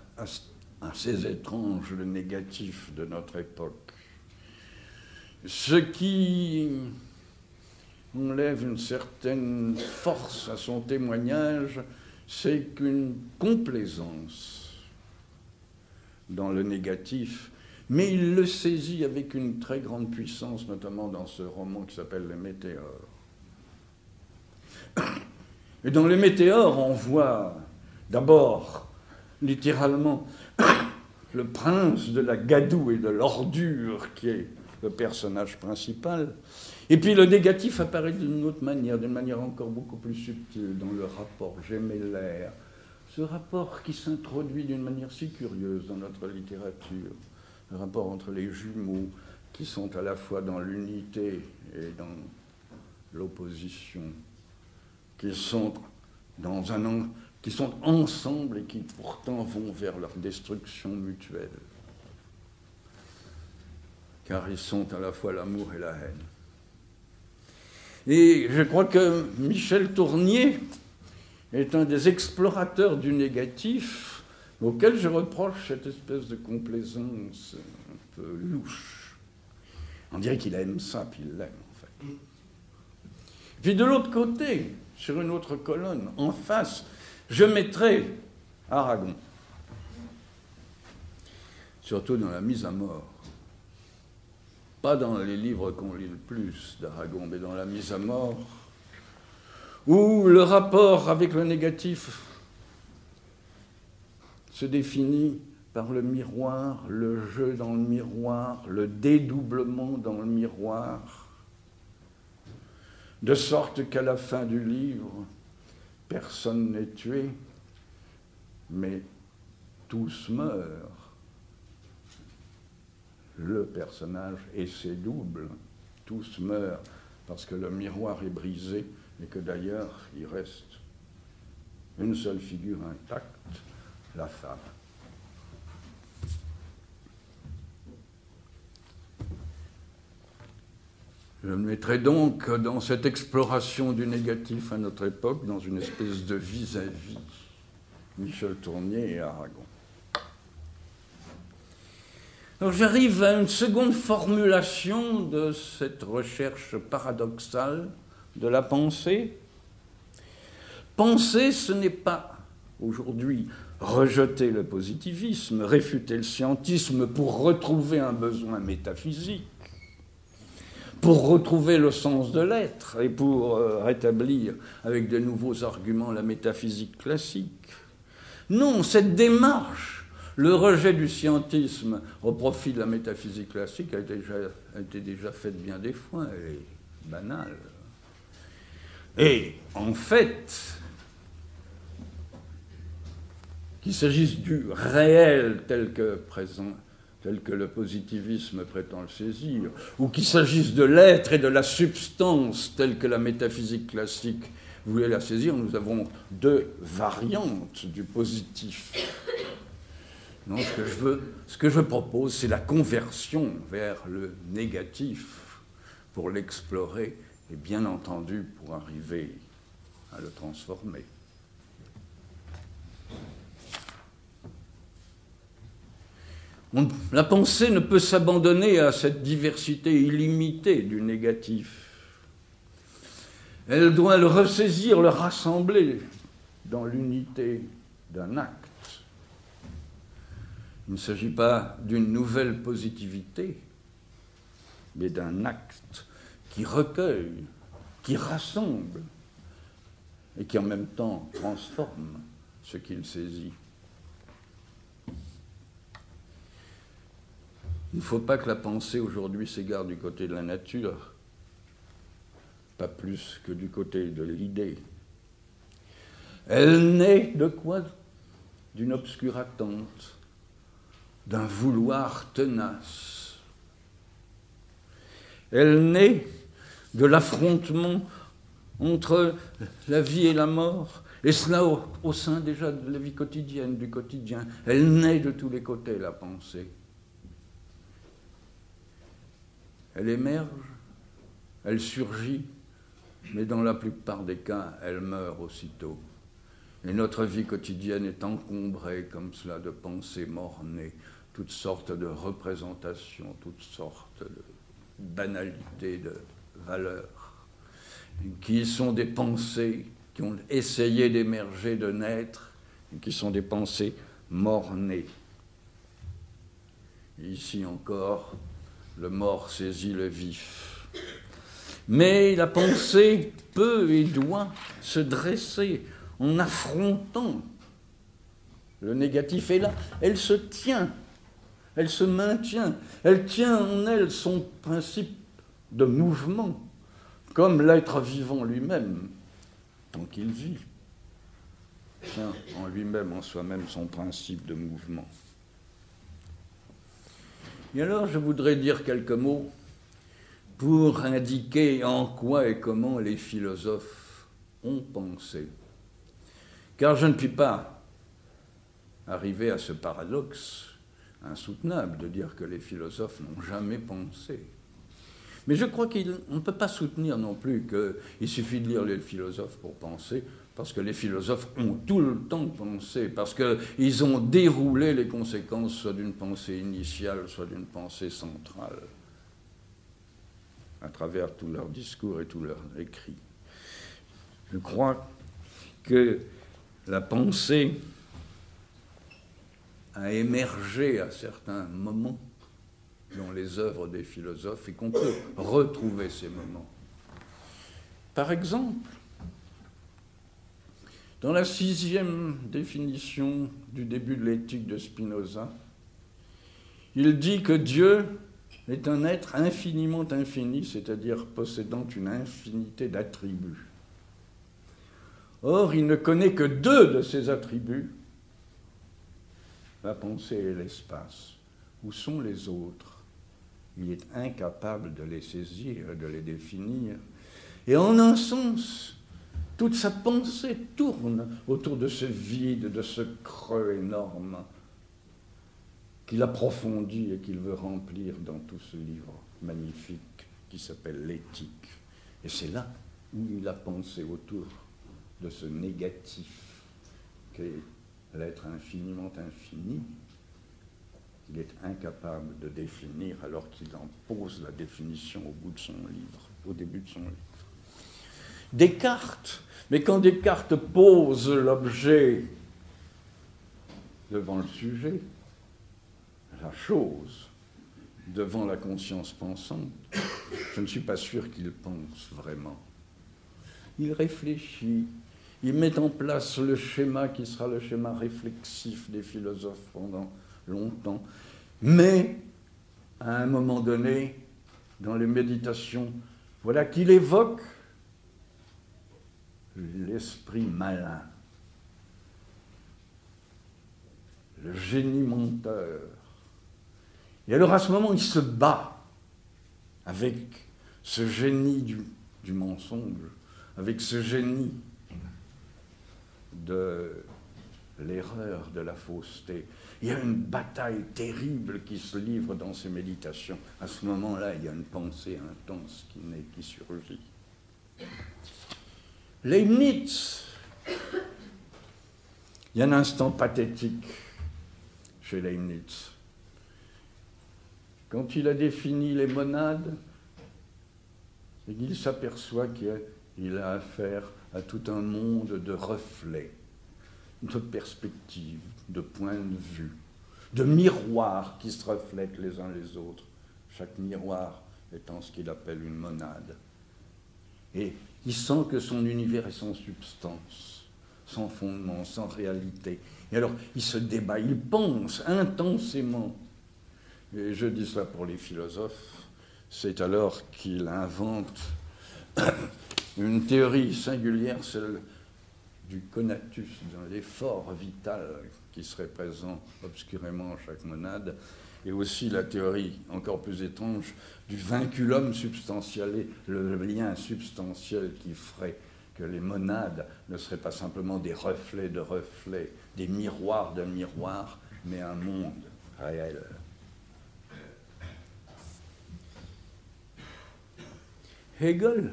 assez étrange le négatif de notre époque. Ce qui enlève une certaine force à son témoignage, c'est qu'une complaisance dans le négatif, mais il le saisit avec une très grande puissance, notamment dans ce roman qui s'appelle Les Météores. Et dans Les Météores, on voit d'abord, littéralement, le prince de la gadoue et de l'ordure qui est le personnage principal. Et puis le négatif apparaît d'une autre manière, d'une manière encore beaucoup plus subtile, dans le rapport Gemellaire. Ce rapport qui s'introduit d'une manière si curieuse dans notre littérature, le rapport entre les jumeaux qui sont à la fois dans l'unité et dans l'opposition, qui sont ensemble et qui pourtant vont vers leur destruction mutuelle. Car ils sont à la fois l'amour et la haine. Et je crois que Michel Tournier est un des explorateurs du négatif auquel je reproche cette espèce de complaisance un peu louche. On dirait qu'il aime ça, puis il l'aime en fait. Puis de l'autre côté, sur une autre colonne, en face, je mettrai Aragon. Surtout dans la mise à mort. Pas dans les livres qu'on lit le plus d'Aragon, mais dans la mise à mort, où le rapport avec le négatif se définit par le miroir, le jeu dans le miroir, le dédoublement dans le miroir, de sorte qu'à la fin du livre, personne n'est tué, mais tous meurent. Le personnage et ses doubles, tous meurent parce que le miroir est brisé et que d'ailleurs il reste une seule figure intacte, la femme. Je me mettrai donc dans cette exploration du négatif à notre époque, dans une espèce de vis-à-vis, Michel Tournier et Aragon. Alors j'arrive à une seconde formulation de cette recherche paradoxale de la pensée. Penser, ce n'est pas aujourd'hui rejeter le positivisme, réfuter le scientisme pour retrouver un besoin métaphysique, pour retrouver le sens de l'être et pour rétablir avec de nouveaux arguments la métaphysique classique. Non, cette démarche, le rejet du scientisme au profit de la métaphysique classique a été déjà faite bien des fois, elle est banale. Et en fait, qu'il s'agisse du réel tel que le positivisme prétend le saisir, ou qu'il s'agisse de l'être et de la substance telle que la métaphysique classique voulait la saisir, nous avons deux variantes du positif. Non, ce que je propose, c'est la conversion vers le négatif pour l'explorer et bien entendu pour arriver à le transformer. La pensée ne peut s'abandonner à cette diversité illimitée du négatif. Elle doit le ressaisir, le rassembler dans l'unité d'un acte. Il ne s'agit pas d'une nouvelle positivité, mais d'un acte qui recueille, qui rassemble et qui en même temps transforme ce qu'il saisit. Il ne faut pas que la pensée aujourd'hui s'égare du côté de la nature, pas plus que du côté de l'idée. Elle naît de quoi? D'une obscure attente, d'un vouloir tenace. Elle naît de l'affrontement entre la vie et la mort, et cela au sein déjà de la vie quotidienne, du quotidien. Elle naît de tous les côtés, la pensée. Elle émerge, elle surgit, mais dans la plupart des cas, elle meurt aussitôt. Et notre vie quotidienne est encombrée comme cela de pensées mort-nées, toutes sortes de représentations, toutes sortes de banalités, de valeurs, qui sont des pensées qui ont essayé d'émerger, de naître, et qui sont des pensées mort-nées. Ici encore, le mort saisit le vif. Mais la pensée peut et doit se dresser en affrontant le négatif. Et là, elle se tient, elle se maintient, elle tient en elle son principe de mouvement, comme l'être vivant lui-même, tant qu'il vit, tient en lui-même, en soi-même, son principe de mouvement. Et alors, je voudrais dire quelques mots pour indiquer en quoi et comment les philosophes ont pensé. Car je ne puis pas arriver à ce paradoxe insoutenable de dire que les philosophes n'ont jamais pensé. Mais je crois qu'on ne peut pas soutenir non plus qu'il suffit de lire les philosophes pour penser, parce que les philosophes ont tout le temps pensé, parce qu'ils ont déroulé les conséquences soit d'une pensée initiale, soit d'une pensée centrale, à travers tous leurs discours et tous leurs écrits. Je crois que la pensée a émergé à certains moments dans les œuvres des philosophes et qu'on peut retrouver ces moments. Par exemple, dans la 6e définition du début de l'éthique de Spinoza, il dit que Dieu est un être infiniment infini, c'est-à-dire possédant une infinité d'attributs. Or, il ne connaît que 2 de ces attributs, la pensée et l'espace. Où sont les autres? Il est incapable de les saisir, de les définir. Et en un sens, toute sa pensée tourne autour de ce vide, de ce creux énorme qu'il approfondit et qu'il veut remplir dans tout ce livre magnifique qui s'appelle l'Éthique. Et c'est là où il a pensé autour de ce négatif qu'est l'être infiniment infini, qu'il est incapable de définir alors qu'il en pose la définition au bout de son livre, au début de son livre. Descartes, mais quand Descartes pose l'objet devant le sujet, la chose, devant la conscience pensante, je ne suis pas sûr qu'il pense vraiment. Il réfléchit, il met en place le schéma qui sera le schéma réflexif des philosophes pendant longtemps, mais à un moment donné, dans les méditations, voilà qu'il évoque l'esprit malin, le génie menteur. Et alors à ce moment, il se bat avec ce génie du mensonge, avec ce génie de l'erreur de la fausseté. Il y a une bataille terrible qui se livre dans ces méditations. À ce moment-là, il y a une pensée intense qui surgit. Leibniz, il y a un instant pathétique chez Leibniz. Quand il a défini les monades, il s'aperçoit qu'il a affaire à tout un monde de reflets, de perspectives, de points de vue, de miroirs qui se reflètent les uns les autres, chaque miroir étant ce qu'il appelle une monade. Et il sent que son univers est sans substance, sans fondement, sans réalité. Et alors, il se débat, il pense intensément. Et je dis cela pour les philosophes, c'est alors qu'il invente une théorie singulière, celle du conatus, de l'effort vital qui serait présent obscurément en chaque monade, et aussi la théorie encore plus étrange du vinculum substantiel, le lien substantiel qui ferait que les monades ne seraient pas simplement des reflets de reflets, des miroirs de miroirs, mais un monde réel. Hegel.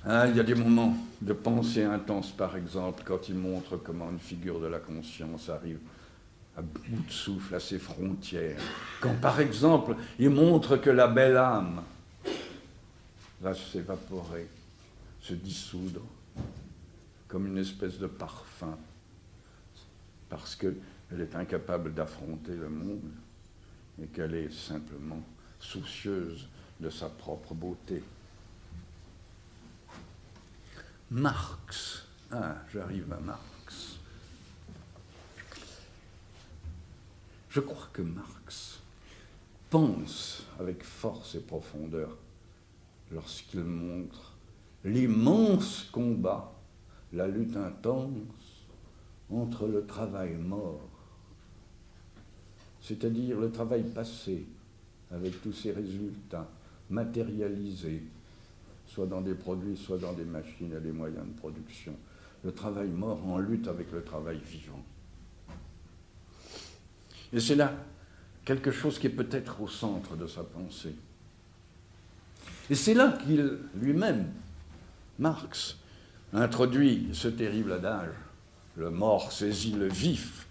Il y a des moments de pensée intense, par exemple, quand il montre comment une figure de la conscience arrive à bout de souffle, à ses frontières. Quand, par exemple, il montre que la belle âme va s'évaporer, se dissoudre, comme une espèce de parfum, parce qu'elle est incapable d'affronter le monde et qu'elle est simplement soucieuse de sa propre beauté. Marx. J'arrive à Marx. Je crois que Marx pense avec force et profondeur lorsqu'il montre l'immense combat, la lutte intense entre le travail mort, c'est-à-dire le travail passé avec tous ses résultats, matérialisé, soit dans des produits, soit dans des machines et des moyens de production. Le travail mort en lutte avec le travail vivant. Et c'est là quelque chose qui est peut-être au centre de sa pensée. Et c'est là qu'il, lui-même, Marx, introduit ce terrible adage, le mort saisit le vif,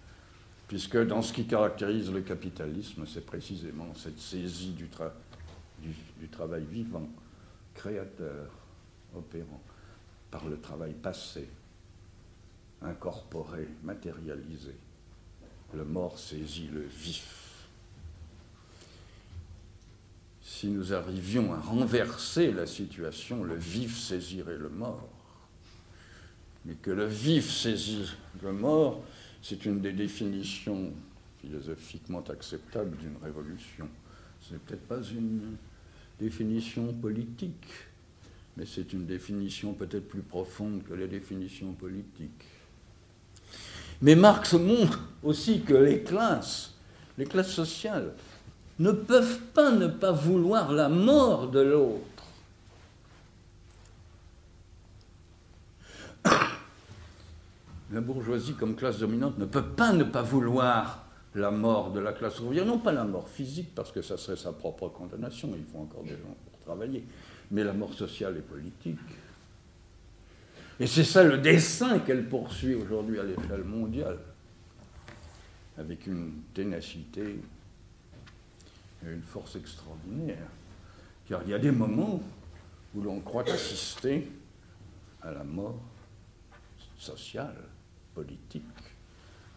puisque dans ce qui caractérise le capitalisme, c'est précisément cette saisie du travail vivant, créateur, opérant, par le travail passé, incorporé, matérialisé. Le mort saisit le vif. Si nous arrivions à renverser la situation, le vif saisirait le mort. Mais que le vif saisit le mort, c'est une des définitions philosophiquement acceptables d'une révolution. Ce n'est peut-être pas une définition politique, mais c'est une définition peut-être plus profonde que les définitions politiques. Mais Marx montre aussi que les classes sociales, ne peuvent pas ne pas vouloir la mort de l'autre. La bourgeoisie comme classe dominante ne peut pas ne pas vouloir la mort de la classe ouvrière, non pas la mort physique, parce que ça serait sa propre condamnation, il faut encore des gens pour travailler, mais la mort sociale et politique. Et c'est ça le dessein qu'elle poursuit aujourd'hui à l'échelle mondiale, avec une ténacité et une force extraordinaire. Car il y a des moments où l'on croit assister à la mort sociale, politique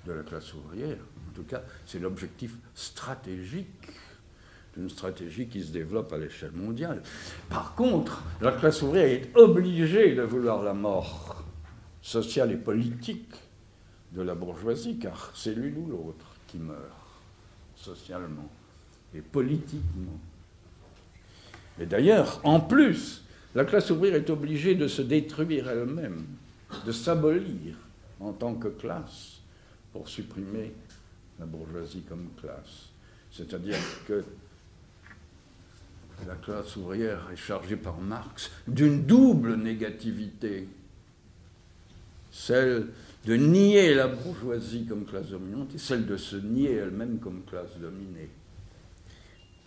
de la classe ouvrière. En tout cas, c'est l'objectif stratégique d'une stratégie qui se développe à l'échelle mondiale. Par contre, la classe ouvrière est obligée de vouloir la mort sociale et politique de la bourgeoisie, car c'est l'une ou l'autre qui meurt socialement et politiquement. Et d'ailleurs, en plus, la classe ouvrière est obligée de se détruire elle-même, de s'abolir en tant que classe pour supprimer la bourgeoisie comme classe. C'est-à-dire que la classe ouvrière est chargée par Marx d'une double négativité. celle de nier la bourgeoisie comme classe dominante et celle de se nier elle-même comme classe dominée.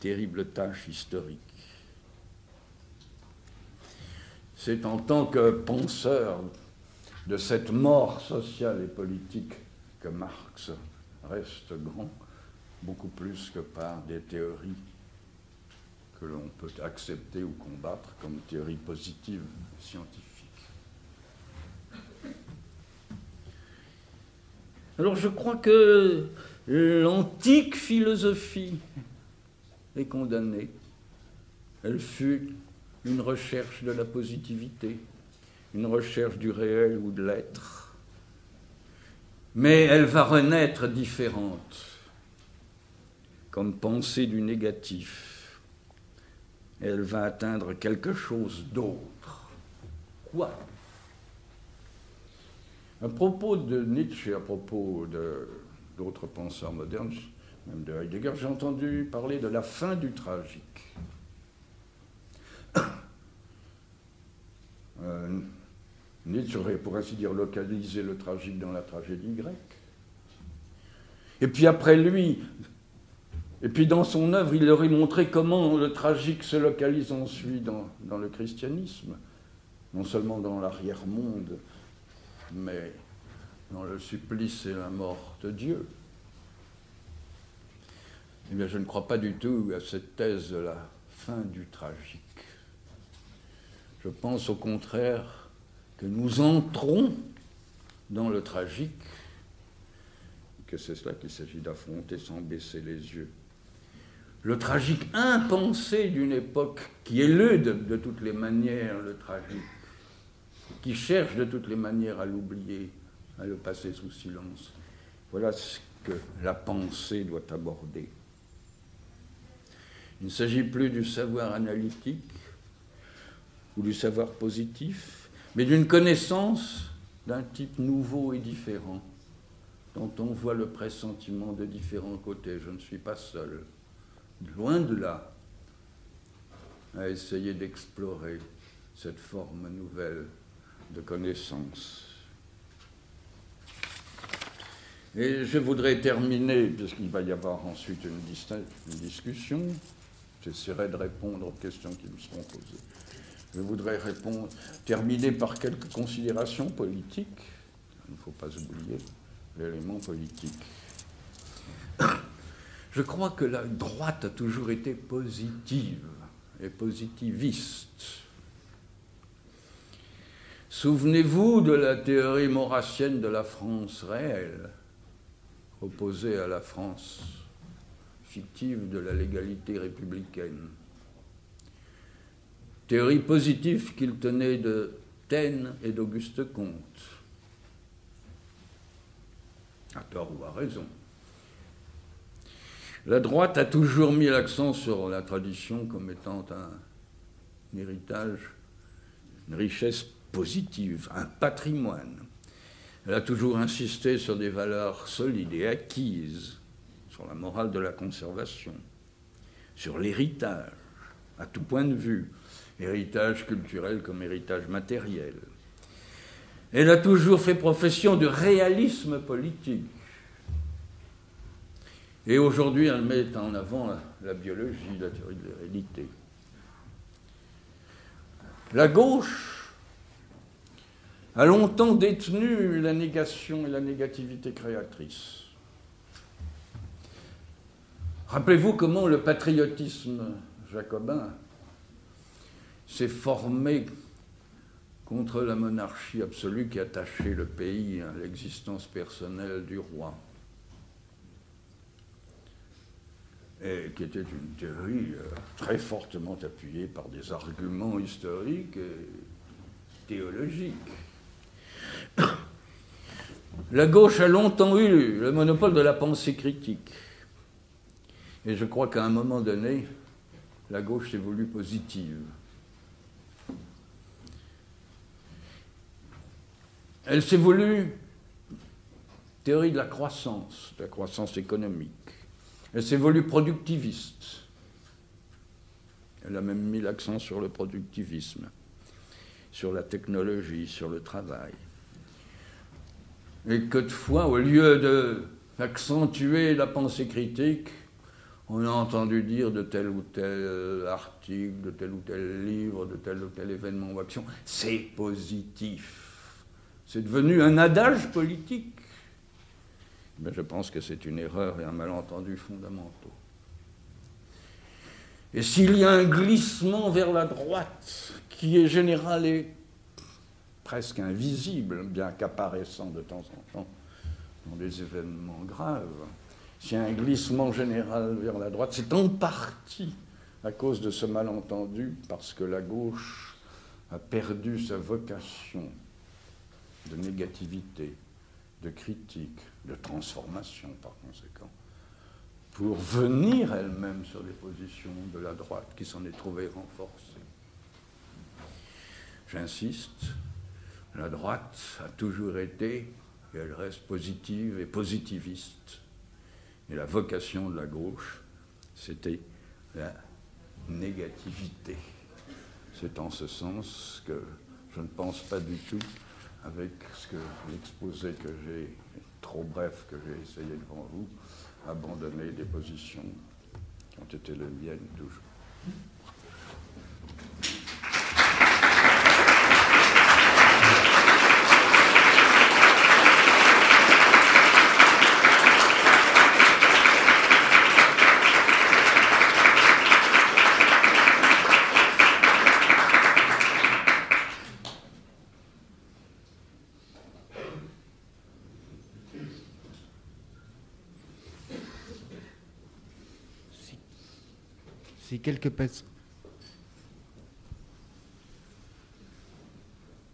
Terrible tâche historique. C'est en tant que penseur de cette mort sociale et politique que Marx reste grand, beaucoup plus que par des théories que l'on peut accepter ou combattre comme théories positives scientifiques. Alors je crois que l'antique philosophie est condamnée. Elle fut une recherche de la positivité, une recherche du réel ou de l'être. Mais elle va renaître différente, comme pensée du négatif. Elle va atteindre quelque chose d'autre. Quoi ? À propos de Nietzsche, à propos d'autres penseurs modernes, même de Heidegger, j'ai entendu parler de la fin du tragique. Nietzsche aurait, pour ainsi dire, localisé le tragique dans la tragédie grecque. Et puis après lui, et puis dans son œuvre, il aurait montré comment le tragique se localise ensuite dans le christianisme, non seulement dans l'arrière-monde, mais dans le supplice et la mort de Dieu. Eh bien, je ne crois pas du tout à cette thèse de la fin du tragique. Je pense au contraire que nous entrons dans le tragique, que c'est cela qu'il s'agit d'affronter sans baisser les yeux. Le tragique impensé d'une époque qui élude de toutes les manières le tragique, qui cherche de toutes les manières à l'oublier, à le passer sous silence. Voilà ce que la pensée doit aborder. Il ne s'agit plus du savoir analytique ou du savoir positif, mais d'une connaissance d'un type nouveau et différent, dont on voit le pressentiment de différents côtés. Je ne suis pas seul, loin de là, à essayer d'explorer cette forme nouvelle de connaissance. Et je voudrais terminer, puisqu'il va y avoir ensuite une discussion, j'essaierai de répondre aux questions qui me seront posées. Je voudrais terminer par quelques considérations politiques. Il ne faut pas oublier l'élément politique. Je crois que la droite a toujours été positive et positiviste. Souvenez-vous de la théorie maurrassienne de la France réelle, opposée à la France fictive de la légalité républicaine. Théorie positive qu'il tenait de Taine et d'Auguste Comte. À tort ou à raison. La droite a toujours mis l'accent sur la tradition comme étant un héritage, une richesse positive, un patrimoine. Elle a toujours insisté sur des valeurs solides et acquises, sur la morale de la conservation, sur l'héritage, à tout point de vue, héritage culturel comme héritage matériel. Elle a toujours fait profession de réalisme politique. Et aujourd'hui, elle met en avant la biologie, la théorie de l'hérédité. La gauche a longtemps détenu la négation et la négativité créatrice. Rappelez-vous comment le patriotisme jacobin s'est formé contre la monarchie absolue qui attachait le pays à l'existence personnelle du roi. Et qui était une théorie très fortement appuyée par des arguments historiques et théologiques. La gauche a longtemps eu le monopole de la pensée critique. Et je crois qu'à un moment donné, la gauche s'est voulue positive. Elle s'est voulue théorie de la croissance économique. Elle s'est voulue productiviste. Elle a même mis l'accent sur le productivisme, sur la technologie, sur le travail. Et que de fois, au lieu d'accentuer la pensée critique, on a entendu dire de tel ou tel article, de tel ou tel livre, de tel ou tel événement ou action, c'est positif. C'est devenu un adage politique. Mais je pense que c'est une erreur et un malentendu fondamentaux. Et s'il y a un glissement vers la droite, qui est général et presque invisible, bien qu'apparaissant de temps en temps dans des événements graves, s'il y a un glissement général vers la droite, c'est en partie à cause de ce malentendu, parce que la gauche a perdu sa vocation de négativité, de critique, de transformation par conséquent, pour venir elle-même sur les positions de la droite qui s'en est trouvée renforcée. J'insiste, la droite a toujours été, et elle reste positive et positiviste. Et la vocation de la gauche, c'était la négativité. C'est en ce sens que je ne pense pas du tout, avec l'exposé que j'ai, trop bref que j'ai essayé devant vous, abandonner des positions qui ont été les miennes toujours.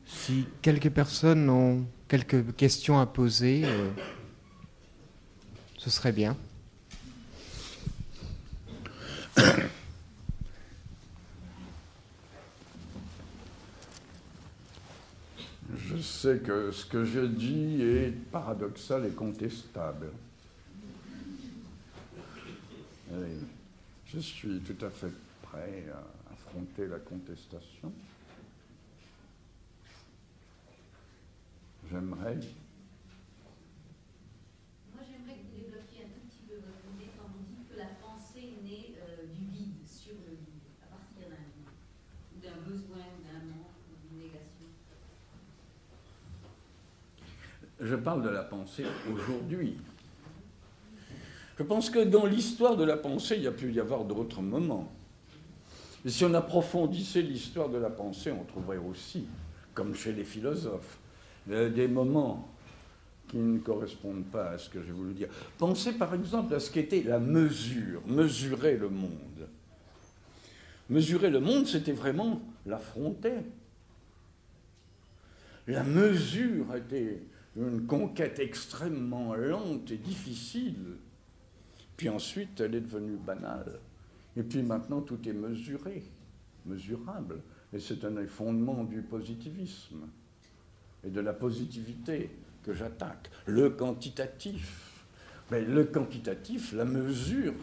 Si quelques personnes ont quelques questions à poser, ce serait bien. Je sais que ce que je dis est paradoxal et contestable. Et je suis tout à fait prêt à affronter la contestation. J'aimerais. Moi, j'aimerais que vous développiez un tout petit peu votre idée quand vous dites que la pensée naît du vide, sur le vide, à partir d'un vide, ou d'un besoin, ou d'un manque, ou d'une négation. Je parle de la pensée aujourd'hui. Je pense que dans l'histoire de la pensée, il y a pu y avoir d'autres moments. Et si on approfondissait l'histoire de la pensée, on trouverait aussi, comme chez les philosophes, des moments qui ne correspondent pas à ce que j'ai voulu dire. Pensez par exemple à ce qu'était la mesure, mesurer le monde. Mesurer le monde, c'était vraiment l'affronter. La mesure était une conquête extrêmement lente et difficile. Puis ensuite, elle est devenue banale. Et puis maintenant, tout est mesuré, mesurable. Et c'est un des fondements du positivisme et de la positivité que j'attaque. Le quantitatif. Mais le quantitatif, la mesure,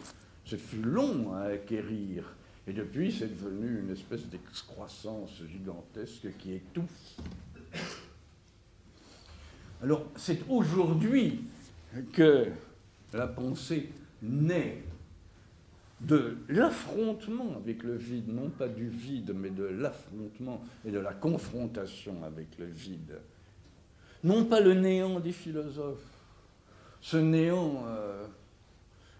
ce fut long à acquérir. Et depuis, c'est devenu une espèce d'excroissance gigantesque qui étouffe. Alors, c'est aujourd'hui que la pensée naît de l'affrontement avec le vide, non pas du vide, mais de l'affrontement et de la confrontation avec le vide. Non pas le néant des philosophes, ce néant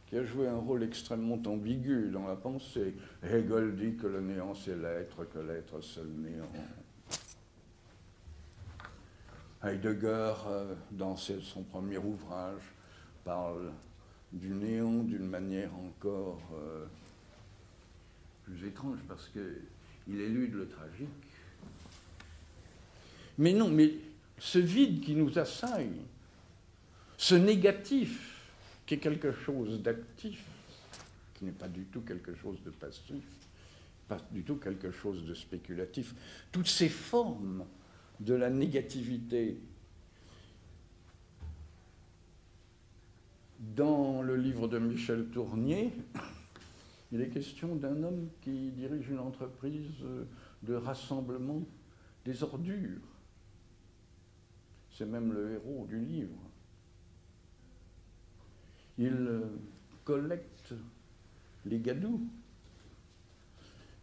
qui a joué un rôle extrêmement ambigu dans la pensée. Hegel dit que le néant c'est l'être, que l'être c'est le néant. Heidegger, dans son premier ouvrage, parle du néant d'une manière encore plus étrange, parce qu'il élude le tragique. Mais non, mais ce vide qui nous assaille, ce négatif, qui est quelque chose d'actif, qui n'est pas du tout quelque chose de passif, pas du tout quelque chose de spéculatif, toutes ces formes de la négativité. Dans le livre de Michel Tournier, il est question d'un homme qui dirige une entreprise de rassemblement des ordures. c'est même le héros du livre. Il collecte les gadous.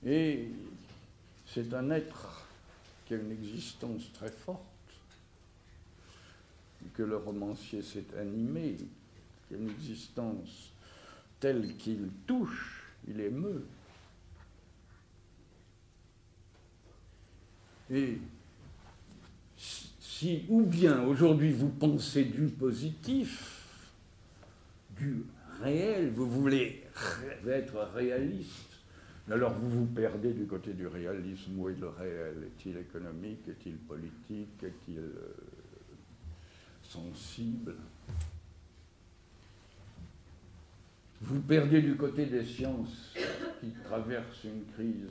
Et c'est un être qui a une existence très forte, que le romancier s'est animé, qui a une existence telle qu'il touche, il émeut. Et si, ou bien aujourd'hui vous pensez du positif, du réel, vous voulez être réaliste, alors vous vous perdez du côté du réalisme. Où est le réel? Est-il économique? Est-il politique? Est-il sensible? Vous perdez du côté des sciences qui traversent une crise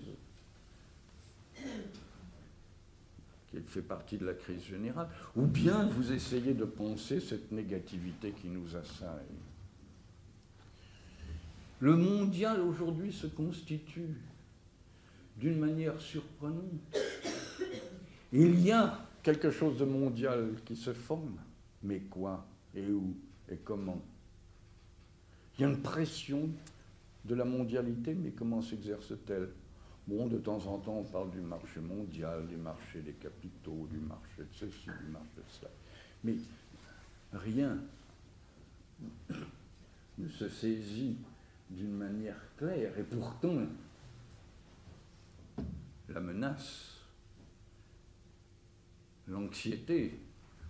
qui fait partie de la crise générale, ou bien vous essayez de penser cette négativité qui nous assaille. Le mondial aujourd'hui se constitue d'une manière surprenante. Il y a quelque chose de mondial qui se forme, mais quoi, et où, et comment? Il y a une pression de la mondialité, mais comment s'exerce-t-elle? Bon, de temps en temps, on parle du marché mondial, du marché des capitaux, du marché de ceci, du marché de cela. Mais rien ne se saisit d'une manière claire. Et pourtant, la menace, l'anxiété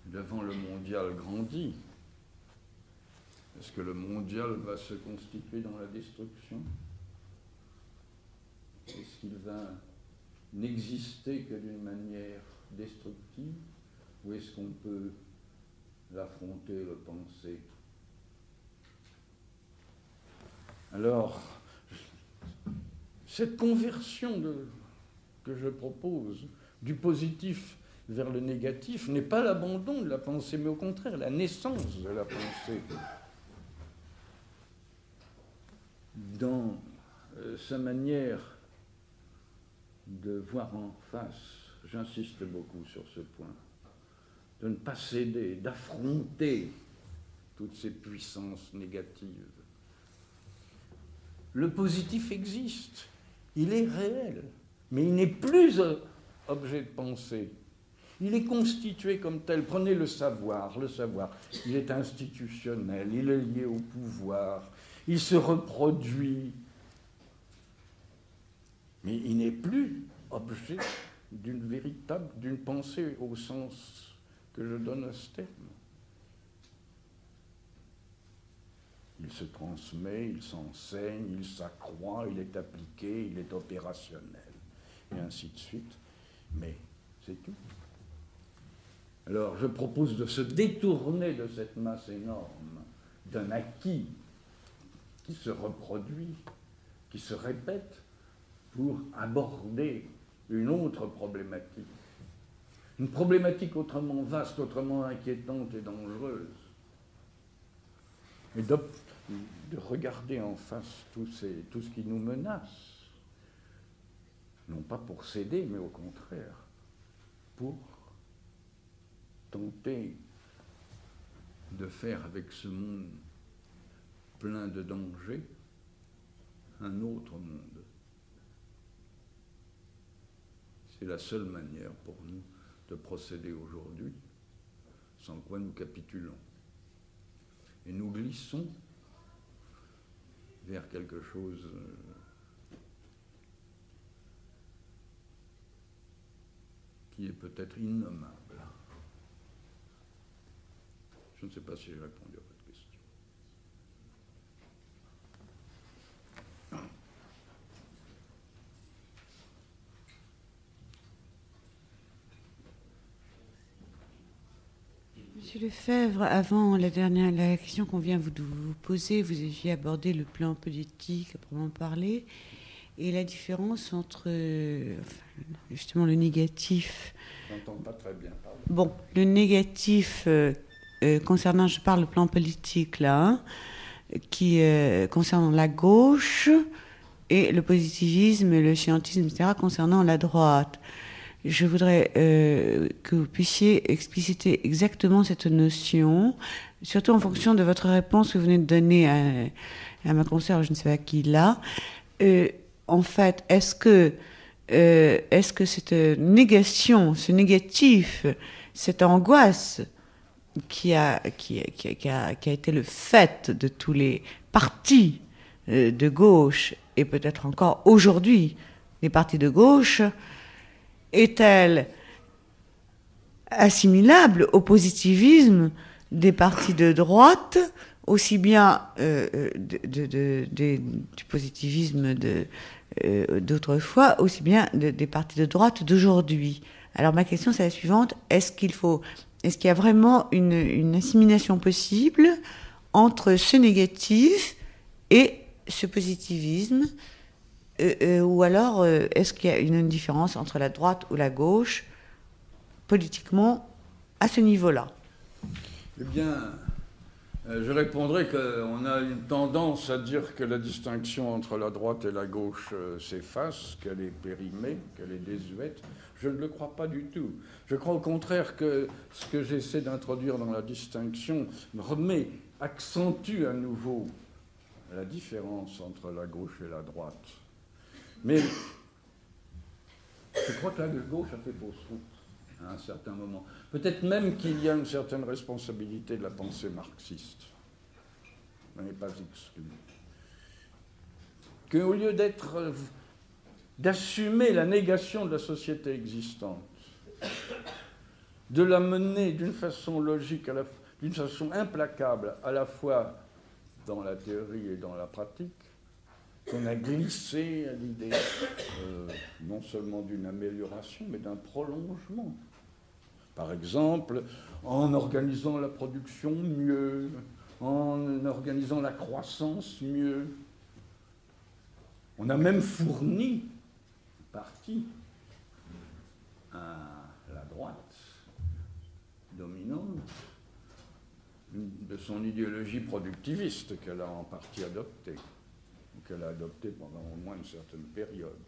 devant le mondial grandit. Est-ce que le mondial va se constituer dans la destruction? Est-ce qu'il va n'exister que d'une manière destructive? Ou est-ce qu'on peut l'affronter, le penser? Alors, cette conversion que je propose du positif vers le négatif n'est pas l'abandon de la pensée, mais au contraire la naissance de la pensée. Dans sa manière de voir en face, j'insiste beaucoup sur ce point, de ne pas céder, d'affronter toutes ces puissances négatives. Le positif existe, il est réel, mais il n'est plus objet de pensée. Il est constitué comme tel. Prenez le savoir, il est institutionnel, il est lié au pouvoir, il se reproduit, mais il n'est plus objet d'une pensée au sens que je donne à ce terme. Il se transmet, il s'enseigne, il s'accroît, il est appliqué, il est opérationnel, et ainsi de suite. Mais c'est tout. Alors je propose de se détourner de cette masse énorme, d'un acquis qui se reproduit, qui se répète, pour aborder une autre problématique. Une problématique autrement vaste, autrement inquiétante et dangereuse. Et de regarder en face tout ce qui nous menace. Non pas pour céder, mais au contraire, pour tenter de faire avec ce monde plein de dangers un autre monde. C'est la seule manière pour nous de procéder aujourd'hui, sans quoi nous capitulons. Et nous glissons vers quelque chose qui est peut-être innommable. Je ne sais pas si j'ai répondu à votre question. Monsieur Lefebvre, avant la question qu'on vient de vous poser, vous aviez abordé le plan politique, à proprement parler, et la différence entre justement le négatif. Je n'entends pas très bien, pardon. Bon, le négatif concernant, je parle le plan politique là, qui concernant la gauche, et le positivisme, le scientisme, etc., concernant la droite. je voudrais que vous puissiez expliciter exactement cette notion, surtout en fonction de votre réponse que vous venez de donner à ma consoeur, je ne sais pas qui là. En fait, est-ce que cette négation, ce négatif, cette angoisse qui a été le fait de tous les partis de gauche, et peut-être encore aujourd'hui les partis de gauche, est-elle assimilable au positivisme des partis de droite, aussi bien du positivisme d'autrefois, aussi bien des partis de droite d'aujourd'hui? Alors ma question c'est la suivante: est-ce qu'il y a vraiment une assimilation possible entre ce négatif et ce positivisme, ou alors est-ce qu'il y a une différence entre la droite ou la gauche politiquement à ce niveau-là? Eh bien, je répondrai qu'on a une tendance à dire que la distinction entre la droite et la gauche s'efface, qu'elle est périmée, qu'elle est désuète. Je ne le crois pas du tout. Je crois au contraire que ce que j'essaie d'introduire dans la distinction accentue à nouveau la différence entre la gauche et la droite. Mais je crois que la gauche a fait fausse route à un certain moment. Peut-être même qu'il y a une certaine responsabilité de la pensée marxiste. On n'est pas exclu. Qu'au lieu d'assumer la négation de la société existante, de la mener d'une façon logique, d'une façon implacable, à la fois dans la théorie et dans la pratique, qu'on a glissé à l'idée non seulement d'une amélioration, mais d'un prolongement. Par exemple, en organisant la production mieux, en organisant la croissance mieux. On a même fourni une partie à la droite dominante de son idéologie productiviste qu'elle a en partie adoptée, qu'elle a adoptée pendant au moins une certaine période.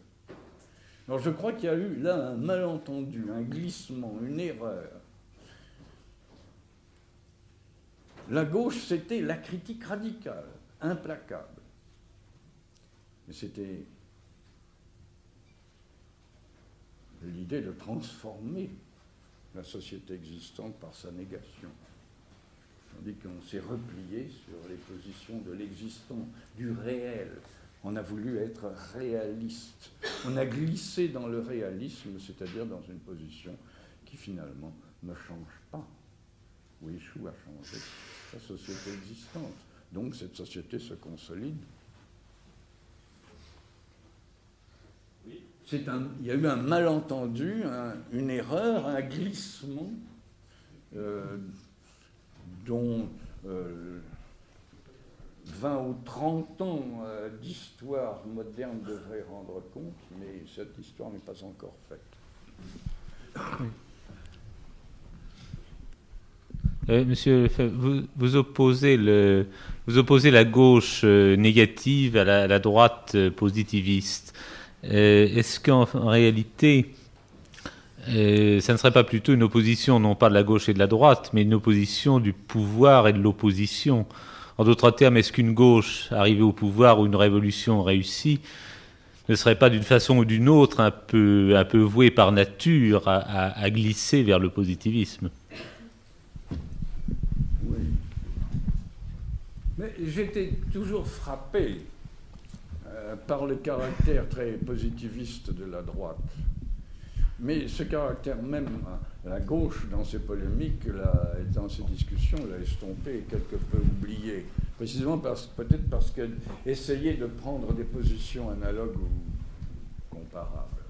Alors je crois qu'il y a eu là un malentendu, un glissement, une erreur. La gauche, c'était la critique radicale, implacable. Mais c'était l'idée de transformer la société existante par sa négation. Tandis qu'on s'est replié sur les positions de l'existant, du réel. On a voulu être réaliste. On a glissé dans le réalisme, c'est-à-dire dans une position qui finalement ne change pas, ou échoue à changer la société existante. Donc cette société se consolide. Il y a eu un malentendu, une erreur, un glissement dont 20 ou 30 ans d'histoire moderne devraient rendre compte, mais cette histoire n'est pas encore faite. Oui. Monsieur Lefebvre, vous opposez la gauche négative à la droite positiviste. Est-ce qu'en réalité, ça ne serait pas plutôt une opposition, non pas de la gauche et de la droite, mais une opposition du pouvoir et de l'opposition? En d'autres termes, est-ce qu'une gauche arrivée au pouvoir ou une révolution réussie ne serait pas d'une façon ou d'une autre un peu vouée par nature à glisser vers le positivisme? Oui. Mais j'étais toujours frappé par le caractère très positiviste de la droite. Mais ce caractère même, la gauche, dans ses polémiques, dans ses discussions, l'a estompé et quelque peu oublié. Précisément peut-être parce qu'elle essayait de prendre des positions analogues ou comparables.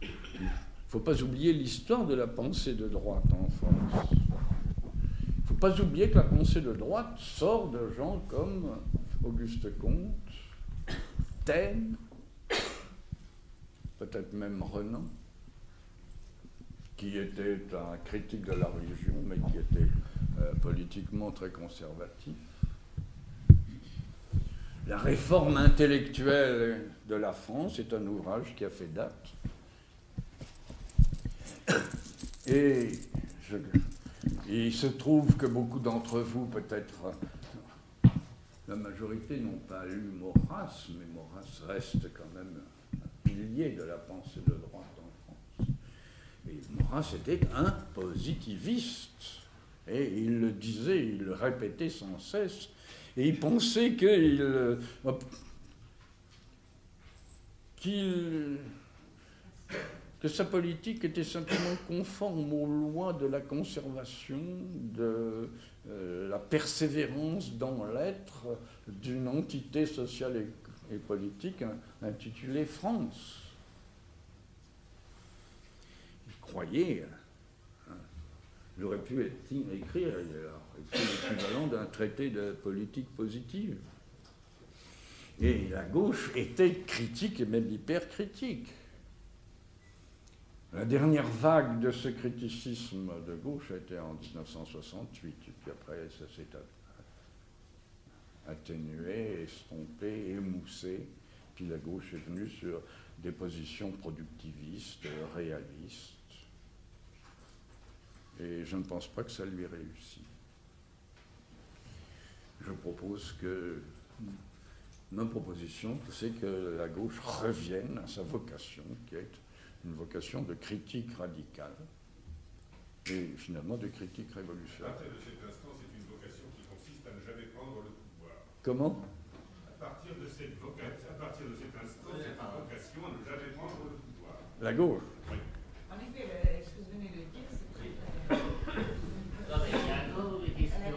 Il ne faut pas oublier l'histoire de la pensée de droite en France. Il ne faut pas oublier que la pensée de droite sort de gens comme Auguste Comte, Taine, peut-être même Renan, qui était un critique de la religion, mais qui était politiquement très conservatif. La réforme intellectuelle de la France est un ouvrage qui a fait date, Et il se trouve que beaucoup d'entre vous, peut-être la majorité, n'ont pas lu Maurras, mais Maurras reste quand même un pilier de la pensée de droite en France. Et Maurras était un positiviste. Et il le disait, il le répétait sans cesse. Et il pensait que sa politique était simplement conforme aux lois de la conservation, de la persévérance dans l'être d'une entité sociale et politique intitulée France. Il croyait, il aurait pu écrire l'équivalent d'un traité de politique positive. Et la gauche était critique et même hyper critique. La dernière vague de ce criticisme de gauche a été en 1968, et puis après ça s'est atténué, estompé, émoussé, puis la gauche est venue sur des positions productivistes, réalistes, et je ne pense pas que ça lui réussit. Je propose que, ma proposition, c'est que la gauche revienne à sa vocation, qui est une vocation de critique radicale et finalement de critique révolutionnaire. À partir de cet instant, c'est une vocation qui consiste à ne jamais prendre le pouvoir. Comment ? À partir de cet instant, c'est une vocation à ne jamais prendre le pouvoir. La gauche. Oui. En effet, ce que vous venez de dire, c'est très... Non, mais il y a encore des questions.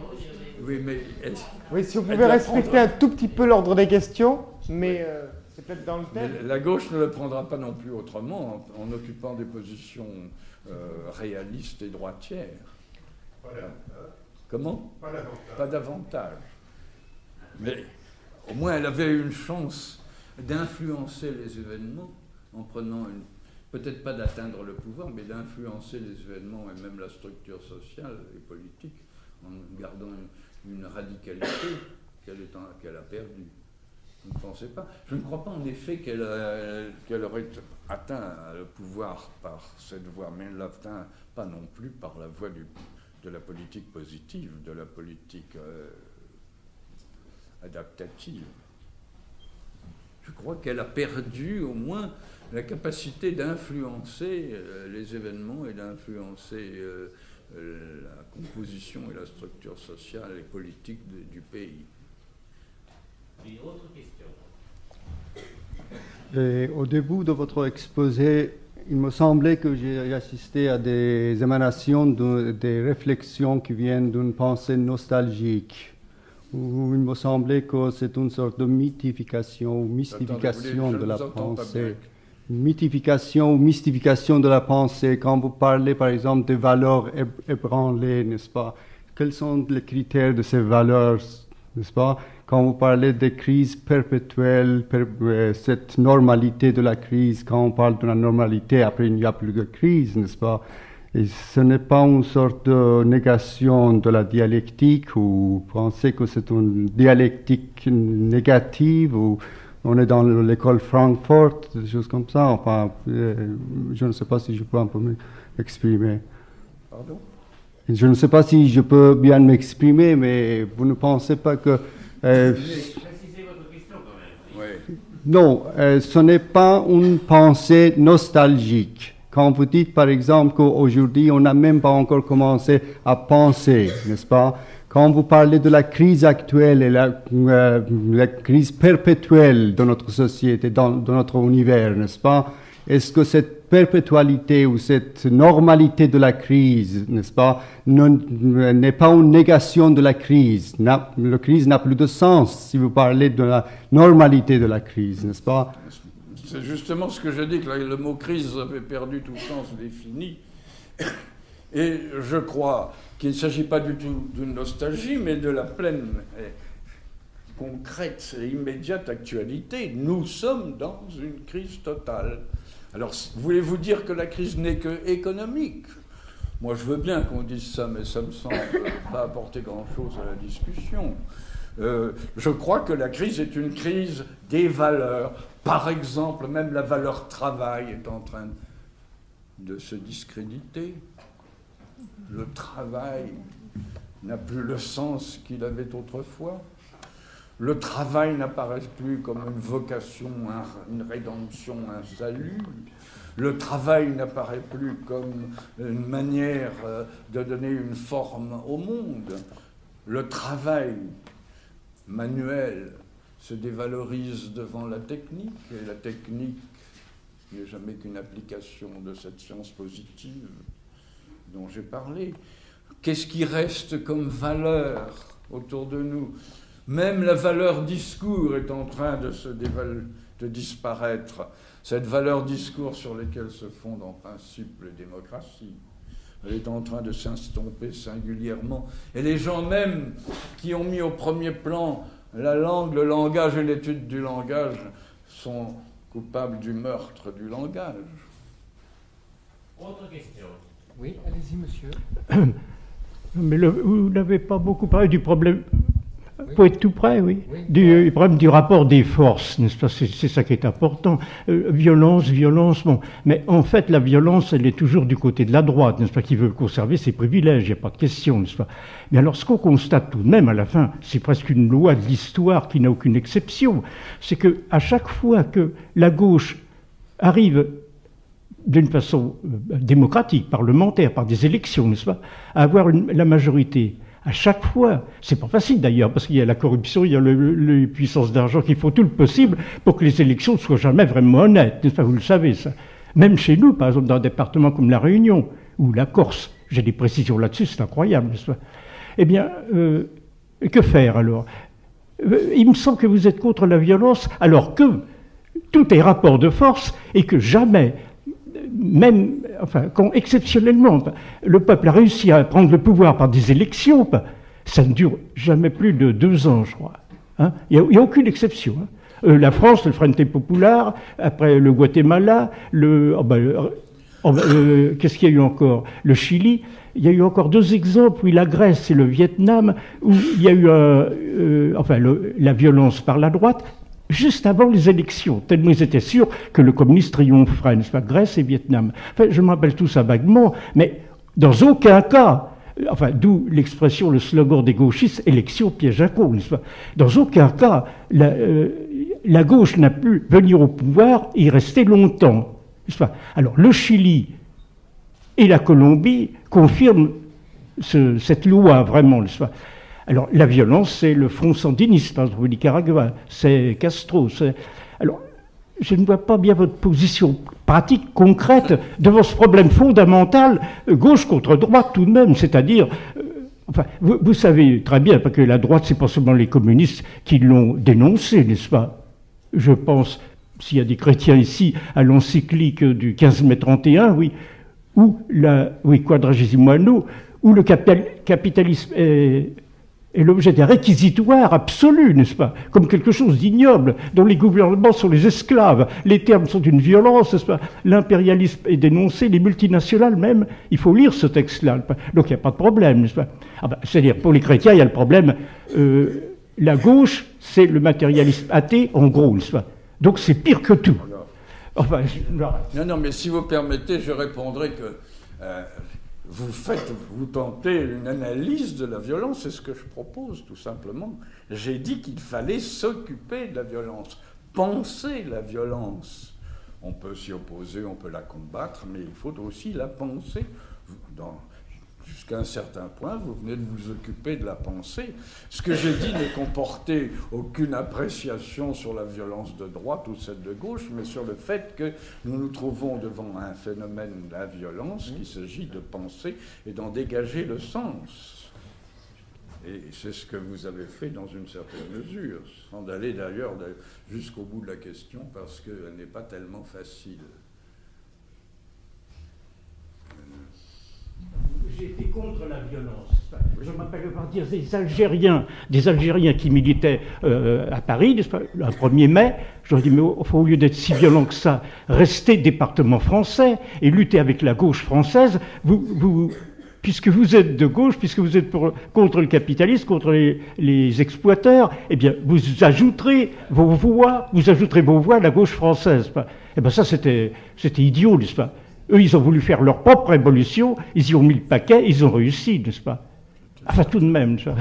Oui, mais Oui, si vous pouvez respecter un tout petit peu l'ordre des questions, mais c'est peut-être dans le thème. mais la gauche ne le prendra pas non plus autrement en occupant des positions réalistes et droitières. Pas davantage. Comment ? Pas davantage. Pas davantage. Mais au moins elle avait une chance d'influencer les événements en prenant peut-être pas d'atteindre le pouvoir, mais d'influencer les événements et même la structure sociale et politique en gardant une radicalité qu'elle a perdue. Vous ne pensez pas ? Je ne crois pas en effet qu'elle aurait atteint le pouvoir par cette voie, mais elle ne l'atteint pas non plus par la voie de la politique positive, de la politique adaptative. Je crois qu'elle a perdu au moins la capacité d'influencer les événements et d'influencer la composition et la structure sociale et politique du pays. Une autre question. Et au début de votre exposé, il me semblait que j'ai assisté à des émanations, des réflexions qui viennent d'une pensée nostalgique. Où il me semblait que c'est une sorte de mythification ou mystification de la pensée. Mythification ou mystification de la pensée. Quand vous parlez, par exemple, des valeurs ébranlées, n'est-ce pas? Quels sont les critères de ces valeurs, n'est-ce pas? Quand vous parlez des crises perpétuelles, cette normalité de la crise, quand on parle de la normalité, après il n'y a plus de crise, n'est-ce pas? Et ce n'est pas une sorte de négation de la dialectique, ou vous pensez que c'est une dialectique négative, ou on est dans l'école Francfort, des choses comme ça. Enfin, je ne sais pas si je peux un peu m'exprimer. Pardon ? Je ne sais pas si je peux bien m'exprimer, mais vous ne pensez pas que... Précisez votre question quand même. Oui. Non, ce n'est pas une pensée nostalgique. Quand vous dites, par exemple, qu'aujourd'hui, on n'a même pas encore commencé à penser, n'est-ce pas? Quand vous parlez de la crise actuelle et la crise perpétuelle de notre société, de notre univers, n'est-ce pas? Est-ce que cette perpétualité ou cette normalité de la crise, n'est-ce pas, n'est pas une négation de la crise? La crise n'a plus de sens si vous parlez de la normalité de la crise, n'est-ce pas? C'est justement ce que je dis, que le mot crise avait perdu tout sens défini. Et je crois qu'il ne s'agit pas du tout d'une nostalgie, mais de la pleine concrète et immédiate actualité. Nous sommes dans une crise totale. Alors, voulez-vous dire que la crise n'est que économique ? Moi, je veux bien qu'on dise ça, mais ça me semble pas apporter grand-chose à la discussion. Je crois que la crise est une crise des valeurs. Par exemple, même la valeur travail est en train de se discréditer. Le travail n'a plus le sens qu'il avait autrefois. Le travail n'apparaît plus comme une vocation, une rédemption, un salut. Le travail n'apparaît plus comme une manière de donner une forme au monde. Le travail manuel se dévalorise devant la technique, et la technique n'est jamais qu'une application de cette science positive dont j'ai parlé. Qu'est-ce qui reste comme valeur autour de nous? Même la valeur discours est en train de disparaître. Cette valeur discours sur laquelle se fondent en principe les démocraties, elle est en train de s'estomper singulièrement. Et les gens même qui ont mis au premier plan la langue, le langage et l'étude du langage sont coupables du meurtre du langage. Autre question. Oui, allez-y, monsieur. Mais vous n'avez pas beaucoup parlé du problème. Oui. Faut être tout près, oui. Oui. Du problème du rapport des forces, n'est-ce pas? C'est ça qui est important. Violence, bon. Mais en fait, la violence, elle est toujours du côté de la droite, n'est-ce pas, qui veut conserver ses privilèges, il n'y a pas de question, n'est-ce pas? Mais alors, ce qu'on constate tout de même, à la fin, c'est presque une loi de l'histoire qui n'a aucune exception. C'est que à chaque fois que la gauche arrive d'une façon démocratique, parlementaire, par des élections, n'est-ce pas, à avoir la majorité, à chaque fois, c'est pas facile d'ailleurs, parce qu'il y a la corruption, il y a les puissances d'argent qui font tout le possible pour que les élections ne soient jamais vraiment honnêtes, n'est-ce pas, vous le savez ça. Même chez nous, par exemple, dans un département comme la Réunion, ou la Corse, j'ai des précisions là-dessus, c'est incroyable, n'est-ce pas. Eh bien, que faire alors? Il me semble que vous êtes contre la violence, alors que tout est rapport de force, et que jamais, même, enfin, quand exceptionnellement le peuple a réussi à prendre le pouvoir par des élections, ça ne dure jamais plus de 2 ans, je crois. Hein, il n'y a aucune exception. Hein. La France, le Frente Popular, après le Guatemala, qu'est-ce qu'il y a eu encore? Le Chili. Il y a eu encore 2 exemples, oui, la Grèce et le Vietnam, où il y a eu la violence par la droite, juste avant les élections, tellement ils étaient sûrs que le communisme triompherait, n'est-ce pas, Grèce et Vietnam. Enfin, je me rappelle tout ça vaguement, mais dans aucun cas, enfin, d'où l'expression, le slogan des gauchistes, élection piège à con, n'est-ce pas? Dans aucun cas, la gauche n'a pu venir au pouvoir et y rester longtemps, n'est-ce pas? Alors, le Chili et la Colombie confirment cette loi, vraiment, n'est-ce pas? Alors, la violence, c'est le front sandiniste, par exemple, au Nicaragua, c'est Castro. Alors, je ne vois pas bien votre position pratique, concrète, devant ce problème fondamental, gauche contre droite tout de même, c'est-à-dire, enfin, vous savez très bien, parce que la droite, c'est pas seulement les communistes qui l'ont dénoncé, n'est-ce pas? Je pense, s'il y a des chrétiens ici, à l'encyclique du 15 mai 31, oui, ou Quadragesimo Anno, où le capitalisme est l'objet d'un réquisitoire absolu, n'est-ce pas? Comme quelque chose d'ignoble, dont les gouvernements sont les esclaves. Les termes sont d'une violence, n'est-ce pas? L'impérialisme est dénoncé, les multinationales même. Il faut lire ce texte-là. Donc il n'y a pas de problème, n'est-ce pas? C'est-à-dire, pour les chrétiens, il y a le problème. La gauche, c'est le matérialisme athée, en gros, n'est-ce pas? Donc c'est pire que tout. Enfin, non, mais si vous permettez, je répondrai que vous tentez une analyse de la violence, c'est ce que je propose, tout simplement. J'ai dit qu'il fallait s'occuper de la violence, penser la violence. On peut s'y opposer, on peut la combattre, mais il faut aussi la penser. Jusqu'à un certain point, vous venez de vous occuper de la pensée. Ce que j'ai dit ne comportait aucune appréciation sur la violence de droite ou celle de gauche, mais sur le fait que nous nous trouvons devant un phénomène de la violence qu'il s'agit de penser et d'en dégager le sens. Et c'est ce que vous avez fait dans une certaine mesure, sans aller d'ailleurs jusqu'au bout de la question, parce qu'elle n'est pas tellement facile. J'ai été contre la violence. Je m'appelle par dire des Algériens qui militaient à Paris, n'est-ce pas, le 1er mai. Je leur ai dit, mais au lieu d'être si violent que ça, restez département français et luttez avec la gauche française. Puisque vous êtes de gauche, puisque vous êtes contre le capitalisme, contre les exploiteurs, eh bien, vous ajouterez vos voix à la gauche française. Eh bien, ça, c'était idiot, n'est-ce pas? Eux, ils ont voulu faire leur propre révolution, ils y ont mis le paquet, ils ont réussi, n'est-ce pas? Enfin, tout de même, ça.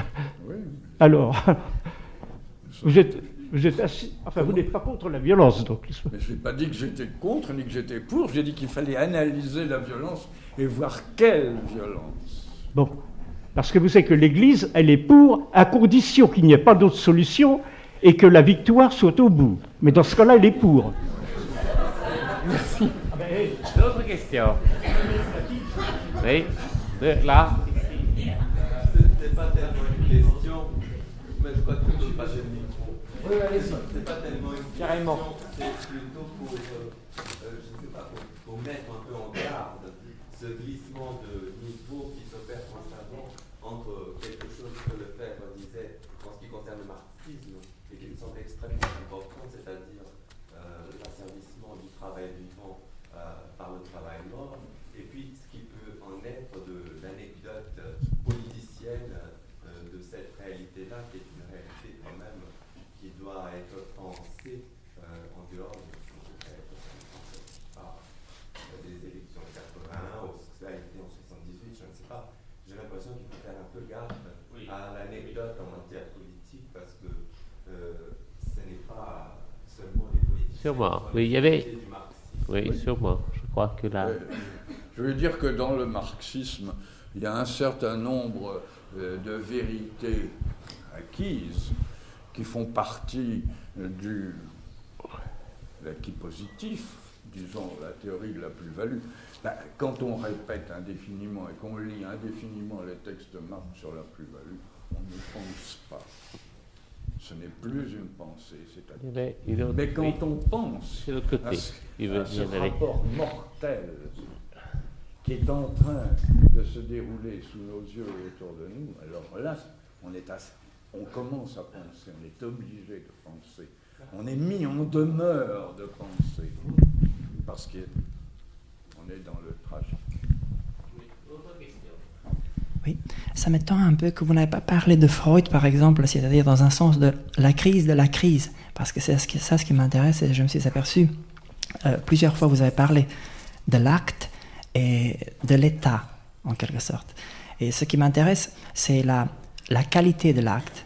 Oui. Alors, vous êtes assis... Enfin, vous n'êtes pas contre la violence, donc. Mais je n'ai pas dit que j'étais contre, ni que j'étais pour. J'ai dit qu'il fallait analyser la violence et voir quelle violence. Bon. Parce que vous savez que l'Église, elle est pour, à condition qu'il n'y ait pas d'autre solution et que la victoire soit au bout. Mais dans ce cas-là, elle est pour. Merci. D'autres questions? Oui, là. C'est pas tellement une question, mais je crois que je pas le micro. Oui, allez-y. C'est pas tellement une question, carrément. C'est plutôt pour, je sais pas, pour mettre un peu en garde ce glissement de niveau qui s'opère constamment entre quelque chose que Lefebvre disait en ce qui concerne le marxisme et qui me semble extrêmement important, c'est-à-dire l'asservissement du travail vivant par le travail mort, et puis ce qui peut en être de l'anecdote politicienne de cette réalité-là, qui est une réalité quand même qui doit être pensée en dehors de ce que par des élections en 81 ou ce que ça a été en 78, je ne sais pas. J'ai l'impression qu'il faut faire un peu gaffe à l'anecdote en matière politique parce que ce n'est pas seulement les politiciens. Sûrement, oui, il y avait... Oui, sûrement. Je crois que là... Je veux dire que dans le marxisme, il y a un certain nombre de vérités acquises qui font partie de l'acquis positif, disons la théorie de la plus-value. Quand on répète indéfiniment et qu'on lit indéfiniment les textes de Marx sur la plus-value, on ne pense pas. Ce n'est plus une pensée, c'est-à-dire. Mais quand on pense à ce rapport mortel qui est en train de se dérouler sous nos yeux et autour de nous, alors là, on commence à penser, on est obligé de penser. On est mis en demeure de penser, parce qu'on est dans le tragique. Oui, ça m'étonne un peu que vous n'avez pas parlé de Freud, par exemple, c'est-à-dire dans un sens de la crise, parce que c'est ça ce qui m'intéresse, et je me suis aperçu, plusieurs fois vous avez parlé de l'acte et de l'état, en quelque sorte. Et ce qui m'intéresse, c'est la qualité de l'acte,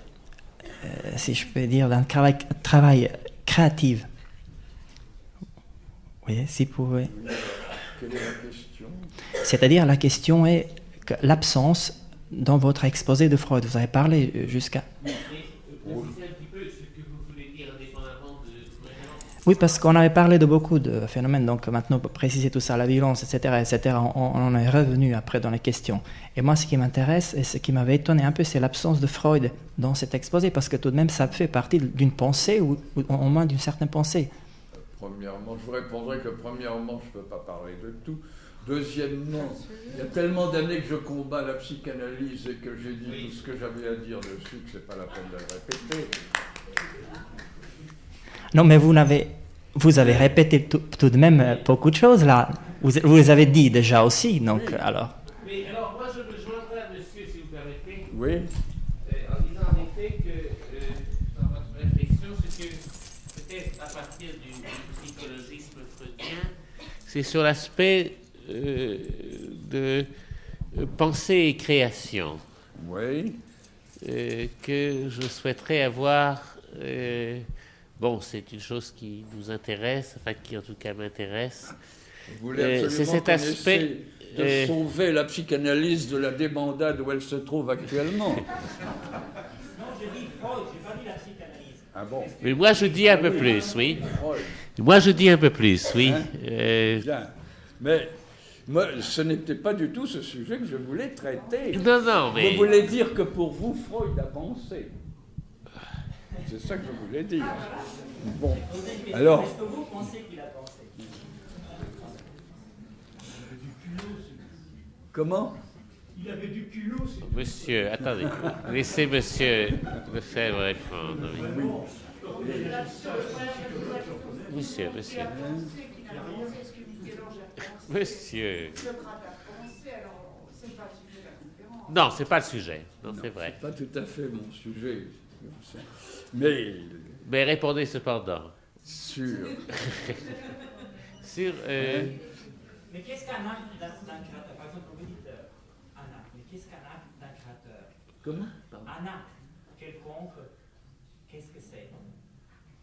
si je peux dire, d'un travail créatif. Oui, si vous pouvez. Quelle est la question? C'est-à-dire, la question est que l'absence dans votre exposé de Freud, vous avez parlé jusqu'à... Oui, parce qu'on avait parlé de beaucoup de phénomènes, donc maintenant, pour préciser tout ça, la violence, etc., on en est revenu après dans les questions. Et moi, ce qui m'intéresse, et ce qui m'avait étonné un peu, c'est l'absence de Freud dans cet exposé, parce que tout de même, ça fait partie d'une pensée, ou au moins d'une certaine pensée. Premièrement, je vous répondrai que premièrement, je ne peux pas parler de tout. Deuxièmement, il y a tellement d'années que je combats la psychanalyse et que j'ai dit tout ce que j'avais à dire dessus que ce n'est pas la peine de le répéter. Non, mais vous avez répété tout de même beaucoup de choses là. Vous les avez dit déjà aussi, donc oui. Alors. Oui, alors moi je me joindrai à monsieur, si vous permettez. Oui. En disant en effet que dans votre réflexion, ce que peut-être à partir du psychologisme freudien, c'est sur l'aspect de pensée et création. Oui. Que je souhaiterais avoir. Bon, c'est une chose qui nous intéresse, enfin qui en tout cas m'intéresse. Vous voulez c'est cet aspect de sauver la psychanalyse de la débandade où elle se trouve actuellement. Non, je dis Freud, je n'ai pas dit la psychanalyse. Ah bon? Mais moi je dis un peu plus, oui. Moi je dis un peu plus, oui. Hein? Bien. Mais moi, ce n'était pas du tout ce sujet que je voulais traiter. Non, mais... Vous voulez dire que pour vous, Freud a pensé. C'est ça que je voulais dire. Bon, alors... Est-ce que vous pensez qu'il a pensé? Comment? Il avait du culot. Monsieur, attendez. Laissez monsieur Lefebvre répondre. Oui. Monsieur. Non, c'est pas le sujet. Non, c'est vrai. C'est pas tout à fait mon sujet. Mais répondez cependant. Sur Mais qu'est-ce qu'un acte d'un créateur? Par exemple, vous dites un acte, mais qu'est-ce qu'un acte d'un créateur? Comment? Un acte quelconque, qu'est-ce que c'est?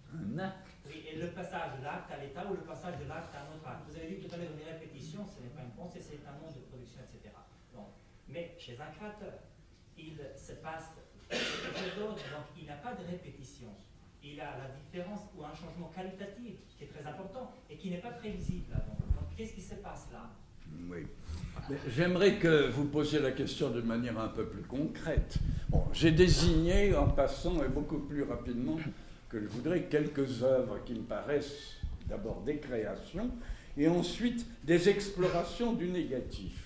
Un acte? Oui, et le passage de l'acte à l'état ou le passage de l'acte à un autre acte. Vous avez dit tout à l'heure une répétition, ce n'est pas une pensée, c'est un mode de production, etc. Donc, mais chez un créateur, il se passe quelque chose d'autre, donc il n'a pas de répétition. Il a la différence ou un changement qualitatif qui est très important et qui n'est pas prévisible avant. Donc, qu'est-ce qui se passe là? Oui. J'aimerais que vous posiez la question de manière un peu plus concrète. Bon, j'ai désigné en passant et beaucoup plus rapidement que je voudrais quelques œuvres qui me paraissent d'abord des créations et ensuite des explorations du négatif.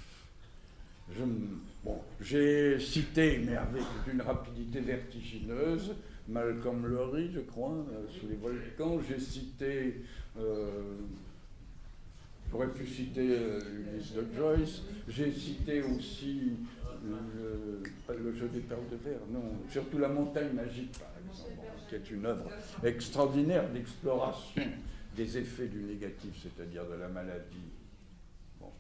J'ai cité, mais avec une rapidité vertigineuse, Malcolm Lowry, je crois, Sous les volcans. J'ai cité, j'aurais pu citer Ulysse de Joyce. J'ai cité aussi le jeu des perles de verre, non, surtout La montagne magique, par exemple, qui est une œuvre extraordinaire d'exploration des effets du négatif, c'est-à-dire de la maladie. Bon.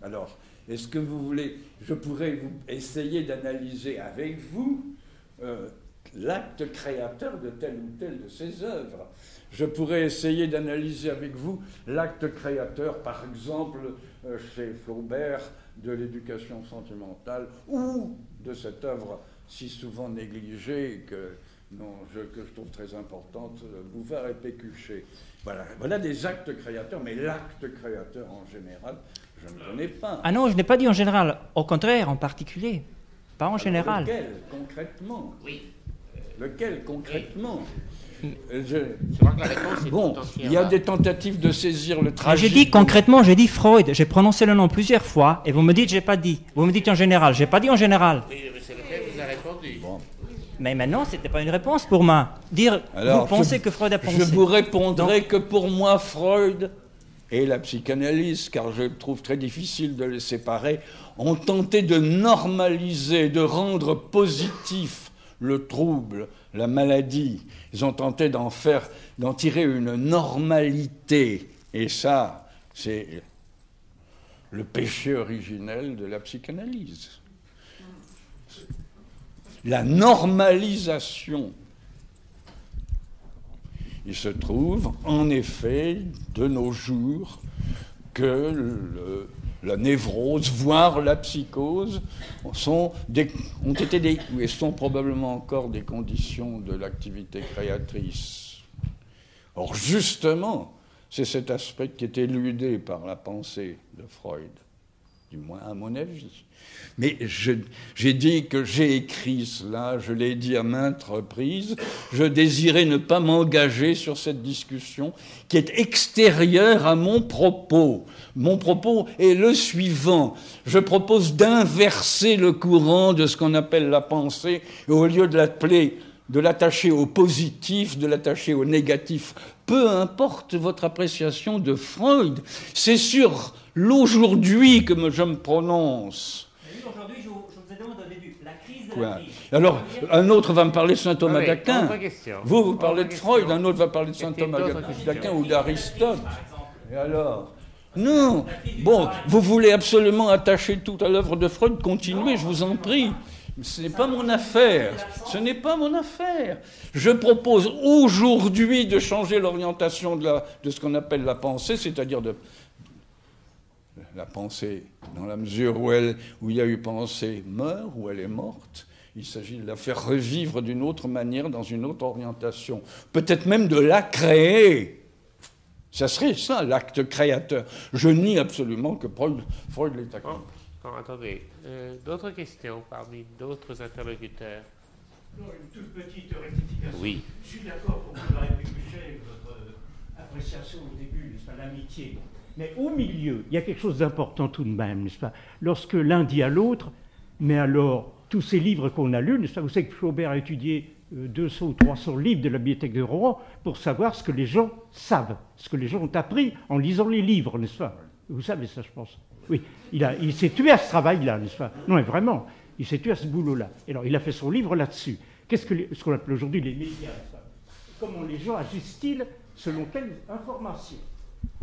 Alors, est-ce que vous voulez, je pourrais vous essayer d'analyser avec vous l'acte créateur de telle ou telle de ces œuvres. Je pourrais essayer d'analyser avec vous l'acte créateur, par exemple, chez Flaubert, de l'éducation sentimentale, ou de cette œuvre si souvent négligée que je trouve très importante, Bouvard et Pécuchet. Voilà des actes créateurs, mais l'acte créateur en général, je ne connais pas. Ah non, je n'ai pas dit en général, au contraire, en particulier, pas en général. Lequel, concrètement? Oui. Lequel, concrètement? Je crois que la réponse est bon, il y a des tentatives de saisir le tragique. J'ai dit concrètement, j'ai dit Freud, j'ai prononcé le nom plusieurs fois, et vous me dites j'ai pas dit. Vous me dites en général, j'ai pas dit en général. Oui, mais c'est lequel vous a répondu. Bon. Mais maintenant, c'était pas une réponse pour moi. Dire, alors, vous pensez que Freud a pensé. Je vous répondrai que pour moi, Freud et la psychanalyse, car je trouve très difficile de les séparer, ont tenté de normaliser, de rendre positif le trouble, la maladie. Ils ont tenté d'en tirer une normalité. Et ça, c'est le péché originel de la psychanalyse. La normalisation. Il se trouve, en effet, de nos jours, que la névrose, voire la psychose, sont probablement encore des conditions de l'activité créatrice. Or, justement, c'est cet aspect qui est éludé par la pensée de Freud, du moins à mon avis. Mais j'ai dit que j'ai écrit cela, je l'ai dit à maintes reprises, je désirais ne pas m'engager sur cette discussion qui est extérieure à mon propos. Mon propos est le suivant. Je propose d'inverser le courant de ce qu'on appelle la pensée, et au lieu de l'attacher au positif, de l'attacher au négatif. Peu importe votre appréciation de Freud, c'est sur l'aujourd'hui que je me prononce. Aujourd'hui, je vous ai demandé au début, la crise de Quoi? la crise. Alors, un autre va me parler de saint Thomas d'Aquin. Vous parlez de Freud, un autre va parler de saint Thomas d'Aquin ou d'Aristote. Et alors? Non. Bon, vous voulez absolument attacher tout à l'œuvre de Freud, continuez, je vous en prie. Ce n'est pas mon affaire. Ce n'est pas mon affaire. Je propose aujourd'hui de changer l'orientation de ce qu'on appelle la pensée, c'est-à-dire de la pensée, dans la mesure où il y a eu pensée meurt, où elle est morte. Il s'agit de la faire revivre d'une autre manière, dans une autre orientation. Peut-être même de la créer. Ça serait ça, l'acte créateur. Je nie absolument que Freud l'ait accompli. Attendez, d'autres questions parmi d'autres interlocuteurs? Non, une toute petite rectification. Oui. Je suis d'accord pour vous avec votre appréciation au début, n'est-ce pas, l'amitié. Mais au milieu, il y a quelque chose d'important tout de même, n'est-ce pas? Lorsque l'un dit à l'autre, mais alors, tous ces livres qu'on a lus, n'est-ce pas? Vous savez que Flaubert a étudié 200 ou 300 livres de la bibliothèque de Rouen pour savoir ce que les gens savent, ce que les gens ont appris en lisant les livres, n'est-ce pas? Vous savez ça, je pense. Oui, il s'est tué à ce travail-là, n'est-ce pas? Non, mais vraiment, il s'est tué à ce boulot-là. Et alors, il a fait son livre là-dessus. Qu'est-ce qu'on appelle aujourd'hui les médias, n'est-ce pas? Comment les gens agissent-ils selon quelle information?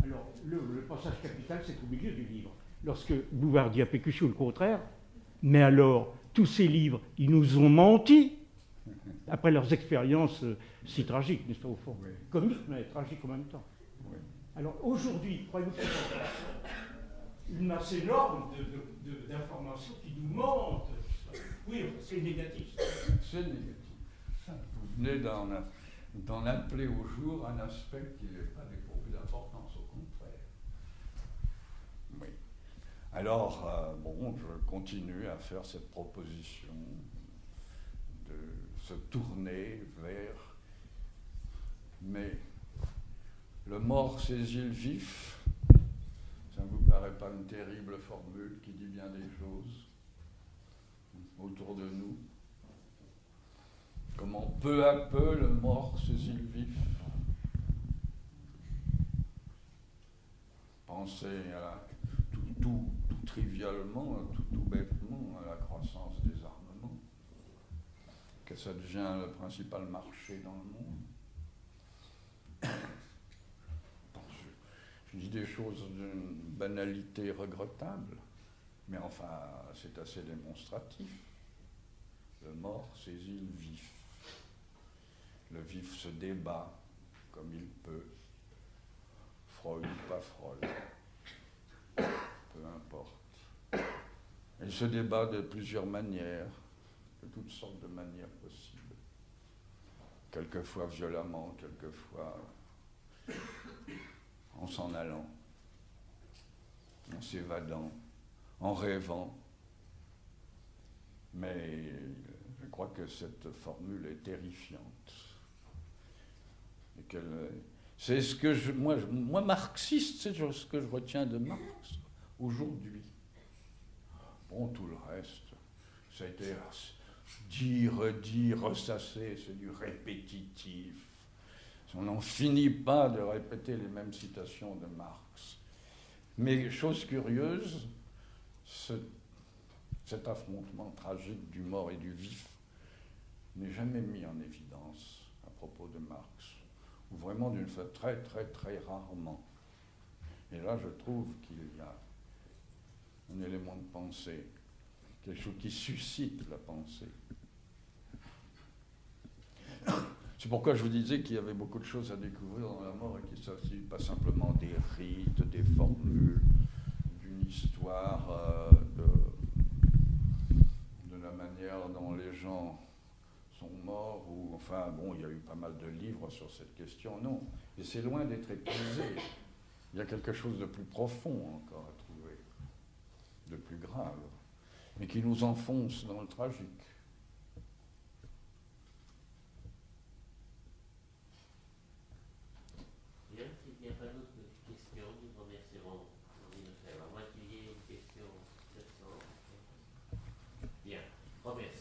Alors, le passage capital, c'est au milieu du livre. Lorsque Bouvard dit à Pécuchet le contraire, mais alors, tous ces livres, ils nous ont menti après leurs expériences si tragiques, n'est-ce pas, au fond? Oui. Comiques, mais tragiques en même temps. Oui. Alors, aujourd'hui, croyez-vous que une masse énorme d'informations qui nous mentent? Oui, c'est négatif. C'est négatif. Vous venez d'en appeler au jour un aspect qui n'est pas dépourvu d'importance, au contraire. Oui. Alors, bon, je continue à faire cette proposition de se tourner vers... Mais le mort saisit le vif. Ça ne vous paraît pas une terrible formule qui dit bien des choses autour de nous? Comment peu à peu le mort saisit le vif. Pensez à tout trivialement, tout bêtement à la croissance des armements, que ça devient le principal marché dans le monde. Bon, je dis des choses d'une banalité regrettable, mais enfin, c'est assez démonstratif. Le mort saisit le vif. Le vif se débat comme il peut, Freud ou pas Freud, peu importe. Il se débat de plusieurs manières, de toutes sortes de manières possibles. Quelquefois violemment, quelquefois en s'en allant, en s'évadant, en rêvant. Mais je crois que cette formule est terrifiante. Et c'est ce que moi, marxiste, c'est ce que je retiens de Marx aujourd'hui. Bon, tout le reste, ça a été dit, redit, ressassé, c'est du répétitif. On n'en finit pas de répéter les mêmes citations de Marx. Mais chose curieuse, cet affrontement tragique du mort et du vif n'est jamais mis en évidence à propos de Marx, ou vraiment d'une façon très, très, très rarement. Et là, je trouve qu'il y a un élément de pensée, quelque chose qui suscite la pensée. C'est pourquoi je vous disais qu'il y avait beaucoup de choses à découvrir dans la mort et qu'il ne s'agit pas simplement des rites, des formules, d'une histoire de la manière dont les gens sont morts, ou enfin, bon, il y a eu pas mal de livres sur cette question, non. Et c'est loin d'être épuisé. Il y a quelque chose de plus profond encore à trouver, de plus grave, mais qui nous enfonce dans le tragique. Bien, s'il n'y a pas d'autres questions, nous remercierons Henri Lefebvre. À moins qu'il y ait une question. Bien, remercie.